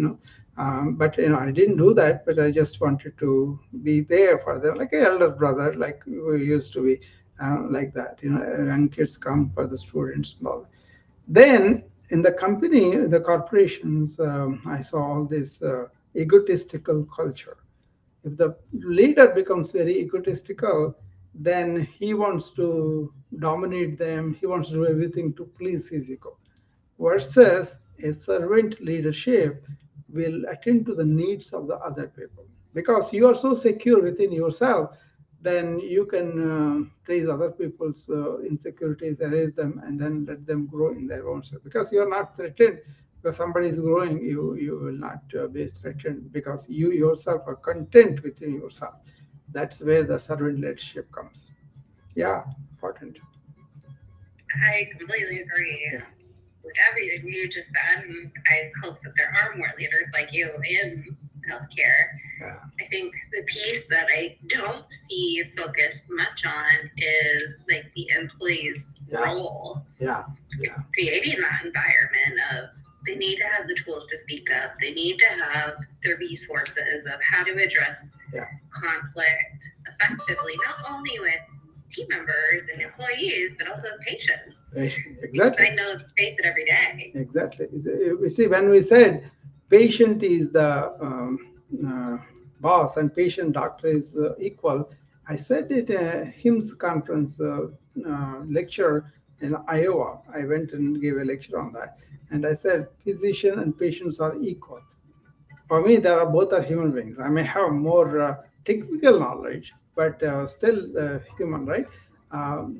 But I didn't do that, but I just wanted to be there for them, like an elder brother, like we used to be, like that. Young kids come for the students and all. Then in the company, the corporations, I saw all this egotistical culture. If the leader becomes very egotistical, then he wants to dominate them, he wants to do everything to please his ego. Versus a servant leadership will attend to the needs of the other people. Because you are so secure within yourself, then you can raise other people's insecurities, erase them, and then let them grow in their own self. Because you are not threatened. Because somebody is growing, you will not be threatened because you yourself are content within yourself. That's where the servant leadership comes. Yeah, important. I completely agree Yeah. with everything you just said, and I hope that there are more leaders like you in healthcare. Yeah. I think the piece that I don't see focused much on is like the employee's Yeah. role, Yeah. Yeah. creating that environment of they need to have the tools to speak up. They need to have the resources of how to address Yeah. conflict effectively, not only with team members and employees, but also with patients. Exactly. I know they face it every day. Exactly. You see, when we said patient is the uh, boss and patient doctor is equal, I said it a HIMSS conference lecture in Iowa. I went and gave a lecture on that. And I said physician and patients are equal. For me, they are both are human beings. I may have more technical knowledge, but still human, right?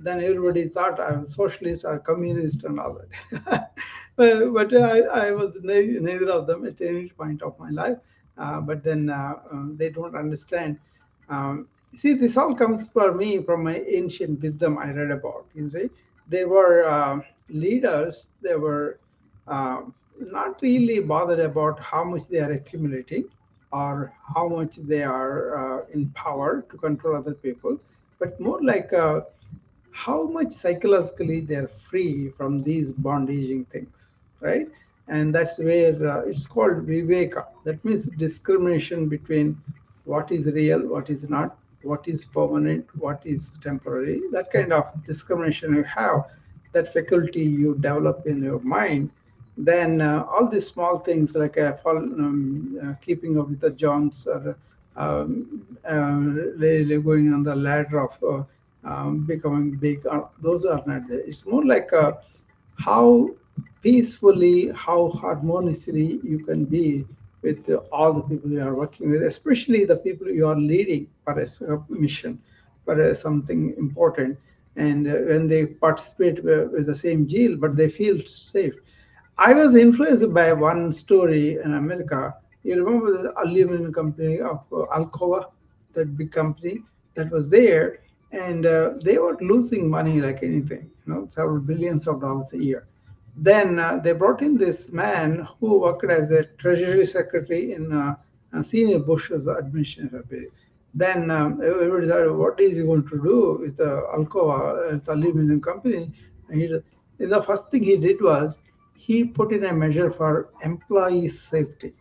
Then everybody thought I was socialist or communist and all that. But I was neither of them at any point of my life. But then they don't understand. See, this all comes for me from my ancient wisdom I read about. You see, there were leaders. There were not really bothered about how much they are accumulating or how much they are in power to control other people, but more like how much psychologically they're free from these bondaging things, right? And that's where it's called viveka. That means discrimination between what is real, what is not, what is permanent, what is temporary. That kind of discrimination you have, that faculty you develop in your mind, then all these small things like keeping up with the Jones or really going on the ladder of becoming big, those are not there. It's more like how peacefully, how harmoniously you can be with all the people you are working with, especially the people you are leading for a mission, for something important. And when they participate with the same zeal, but they feel safe. I was influenced by one story in America. You remember the aluminum company of Alcoa, that big company that was there, and they were losing money like anything, several billions of dollars a year. Then they brought in this man who worked as a treasury secretary in senior Bush's administration. Then everybody said, what is he going to do with Alcoa, the aluminum company? And the first thing he did was he put in a measure for employee safety.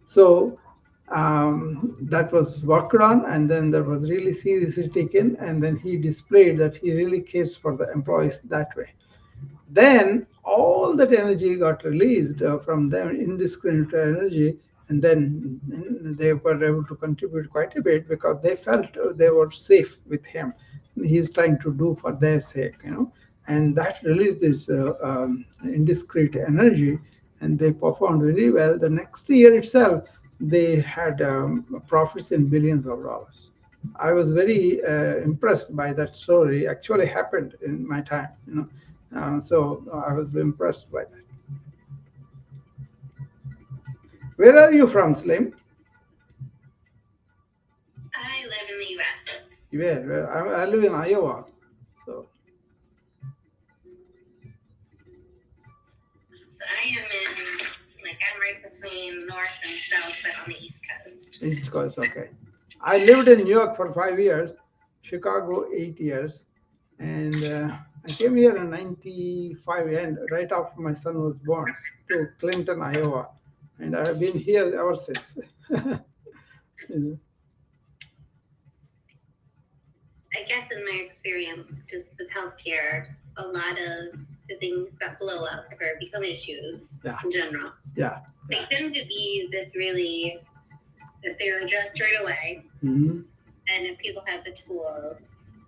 So that was worked on, and then that was really seriously taken, and then he displayed that he really cares for the employees that way. Then all that energy got released from them, indiscriminate energy, and then they were able to contribute quite a bit because they felt they were safe with him. He's trying to do for their sake. And that released this indiscrete energy, and they performed really well. The next year itself, they had profits in billions of dollars. I was very impressed by that story. Actually happened in my time. So I was impressed by that. Where are you from, Slim? I live in the U.S. Where? I live in Iowa. So I am I'm right between north and south, but on the East Coast. East Coast, okay. I lived in New York for 5 years, Chicago 8 years, and I came here in '95, and right after my son was born, to Clinton, Iowa, and I have been here ever since. I guess in my experience, just with healthcare, a lot of the things that blow up or become issues in general, they tend to be this really, if they're addressed right away, and if people have the tools,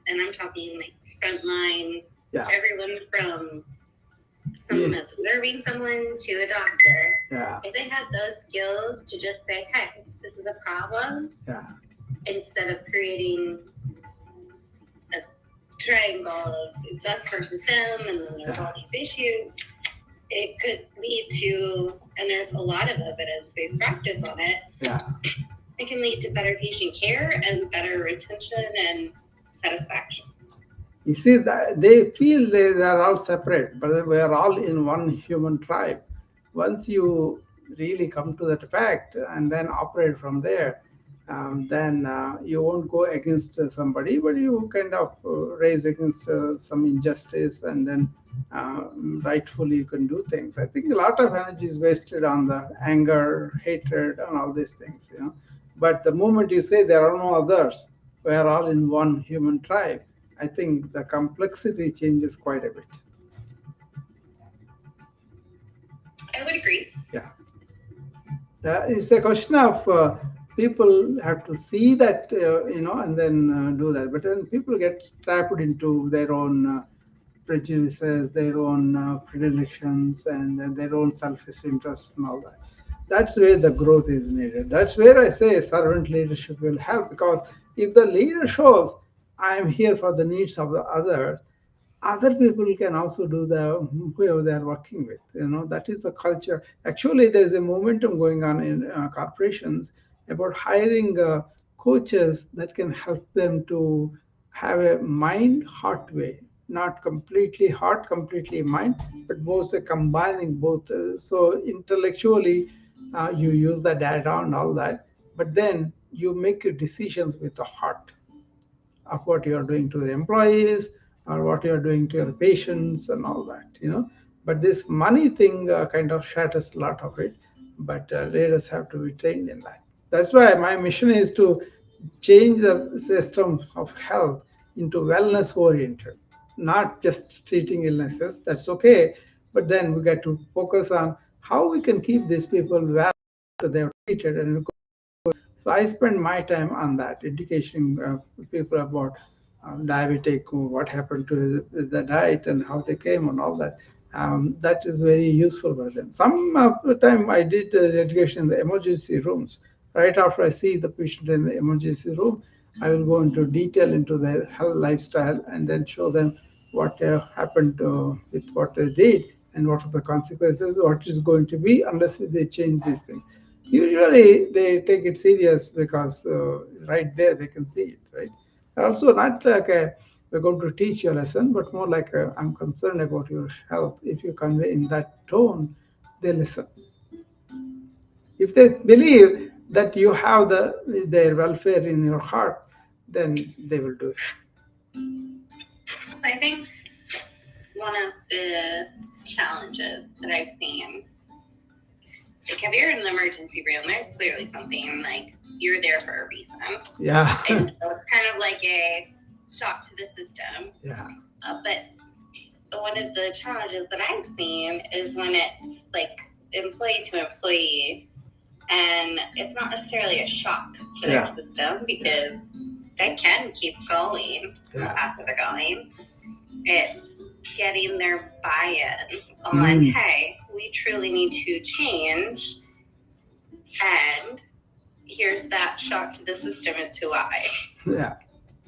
and I'm talking like frontline, everyone from someone that's observing someone to a doctor, if they have those skills to just say, hey, this is a problem, instead of creating a triangle of it's us versus them, and then there's all these issues, it could lead to, and there's a lot of evidence-based practice on it, it can lead to better patient care and better retention and satisfaction. You see, they feel they are all separate, but we are all in one human tribe. Once you really come to that fact and then operate from there, then you won't go against somebody, but you kind of raise against some injustice, and then rightfully you can do things. I think a lot of energy is wasted on the anger, hatred, and all these things. But the moment you say there are no others, we are all in one human tribe, I think the complexity changes quite a bit. I would agree. It's a question of people have to see that, and then do that. But then people get trapped into their own prejudices, their own predilections, and then their own selfish interest and all that. That's where the growth is needed. That's where I say servant leadership will help, because if the leader shows, I am here for the needs of the other people can also do whoever they are working with. That is the culture. Actually, there's a momentum going on in corporations about hiring coaches that can help them to have a mind-heart way, not completely heart, completely mind, but both combining both. So intellectually, you use the data and all that, but then you make decisions with the heart of what you are doing to the employees or what you are doing to your patients and all that. But this money thing kind of shatters a lot of it, but leaders have to be trained in that. That's why my mission is to change the system of health into wellness oriented, not just treating illnesses. That's okay, but then we got to focus on how we can keep these people well after they're treated. And so I spend my time on that, education people about diabetic, what happened to the diet and how they came and all that. That is very useful for them. Some of the time I did education in the emergency rooms. Right after I see the patient in the emergency room, I will go into detail into their health lifestyle and then show them what happened with what they did and what are the consequences, what is going to be unless they change these things. Usually they take it serious because right there they can see it, right? Also, not like we're going to teach you a lesson, but more like I'm concerned about your health. If you convey in that tone, they listen. If they believe that you have their welfare in your heart, then they will do it. I think one of the challenges that I've seen, like if you're in the emergency room, there's clearly something like you're there for a reason. Yeah. And so it's kind of like a shock to the system. Yeah. But one of the challenges that I've seen is when it's like employee to employee, and it's not necessarily a shock to their system because they can keep going after they're going. It's getting their buy-in on, hey, we truly need to change, and here's that shock to the system as to why. Yeah,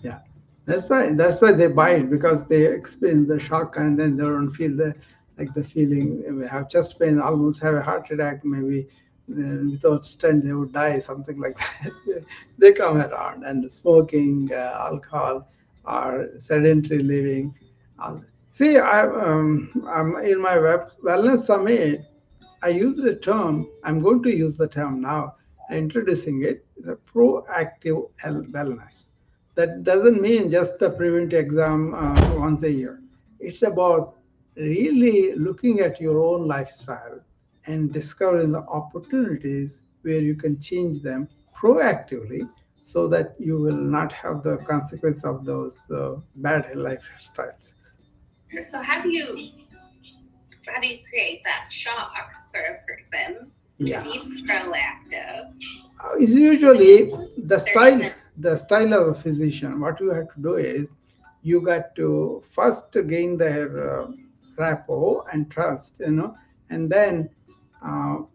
yeah. That's why they buy it, because they experience the shock and then they don't feel the feeling. We have chest pain, almost have a heart attack, maybe without stent they would die, something like that. They come around, and the smoking, alcohol, or sedentary living. See, I'm in my wellness summit. I used a term. I'm going to use the term now. Introducing it, the proactive wellness. That doesn't mean just the prevent exam once a year. It's about really looking at your own lifestyle and discovering the opportunities where you can change them proactively so that you will not have the consequence of those bad lifestyles. So how do you create that shock for a person to be proactive? It's usually the style of the physician. What you have to do is you got to first gain their rapport and trust, and then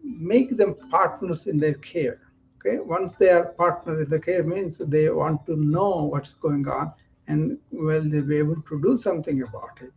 make them partners in their care. Okay, once they are partner in the care means they want to know what's going on, and well, they'll be able to do something about it.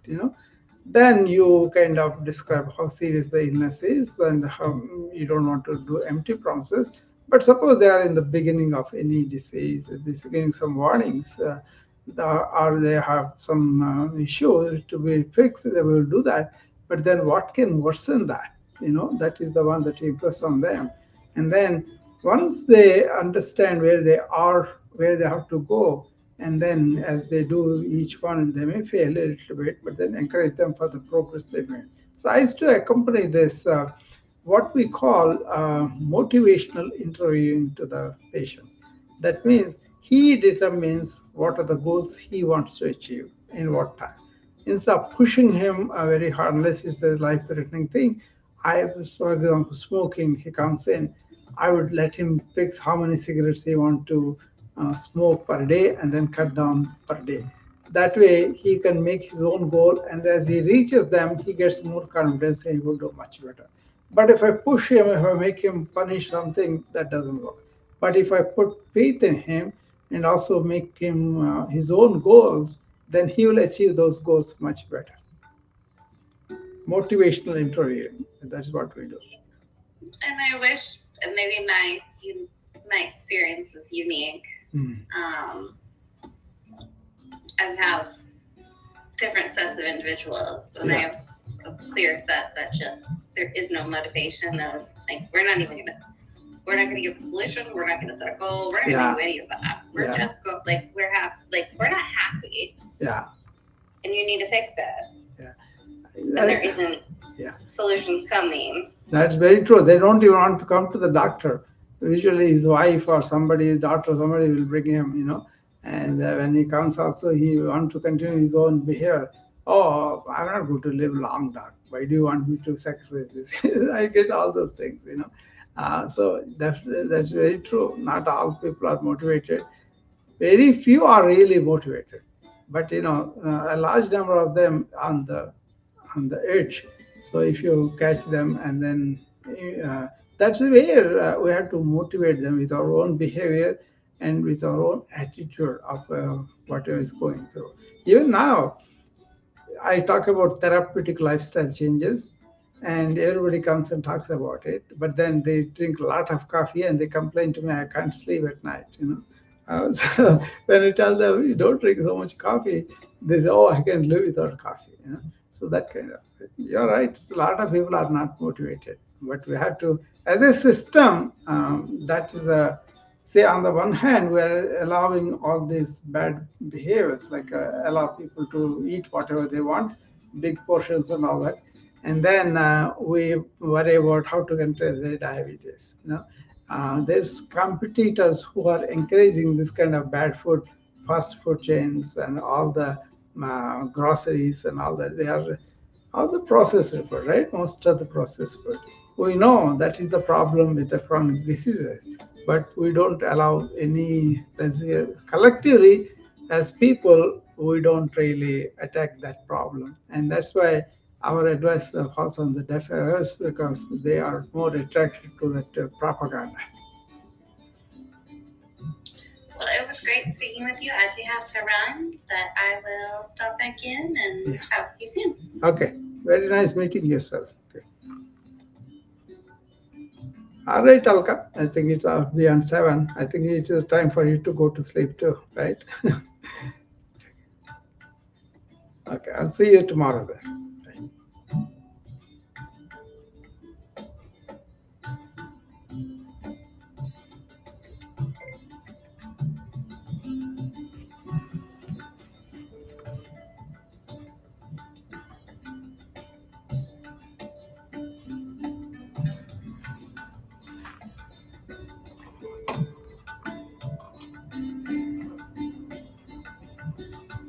Then you kind of describe how serious the illness is and how you don't want to do empty promises. But suppose they are in the beginning of any disease, this giving some warnings, or they have some issue to be fixed, they will do that. But then what can worsen that? That is the one that you impress on them. And then once they understand where they are, where they have to go, and then as they do each one, they may fail a little bit, but then encourage them for the progress they made. So I used to accompany this, what we call motivational interviewing to the patient. That means he determines what are the goals he wants to achieve in what time. Instead of pushing him very hard, unless it's a life-threatening thing, for example, smoking, he comes in, I would let him pick how many cigarettes he wants to smoke per day and then cut down per day. That way he can make his own goal, and as he reaches them, he gets more confidence and he will do much better. But if I push him, if I make him punish something, that doesn't work. But if I put faith in him and also make him his own goals, then he will achieve those goals much better. Motivational interviewing, that's what we do. And I wish, and maybe my experience is unique. I have different sets of individuals, and I have a clear set that just there is no motivation of like we're not gonna give a solution, we're not gonna set a goal, we're not gonna do any of that. We're just we're not happy. Yeah. And you need to fix it. Yeah. And there isn't solutions coming. That's very true. They don't even want to come to the doctor. Usually his wife or somebody, his daughter, somebody will bring him, and when he comes also, he wants to continue his own behavior. Oh, I'm not going to live long, dog. Why do you want me to sacrifice this? I get all those things. So definitely that's very true. Not all people are motivated. Very few are really motivated, but a large number of them on the edge. So if you catch them, and then uh, that's where we have to motivate them with our own behavior and with our own attitude of whatever is going through. Even now, I talk about therapeutic lifestyle changes, and everybody comes and talks about it. But then they drink a lot of coffee and they complain to me, I can't sleep at night. So when I tell them you don't drink so much coffee, they say, "Oh, I can live without coffee." So that kind of. You're right. A lot of people are not motivated, but we have to, as a system, that is a say on the one hand we're allowing all these bad behaviors, like allow people to eat whatever they want, big portions and all that, and then we worry about how to control their diabetes. There's competitors who are encouraging this kind of bad food, fast food chains and all the groceries and all that. They are all the processed food, right? Most of the processed food. We know that is the problem with the chronic diseases, but we don't allow any collectively as people. We don't really attack that problem, and that's why our advice falls on the deaf ears, because they are more attracted to that propaganda. Well, it was great speaking with you. I do have to run, but I will stop back in and chat with you soon. Okay, very nice meeting yourself. Okay. All right, Alka. I think it's beyond 7. I think it is time for you to go to sleep too, right? Okay, I'll see you tomorrow then.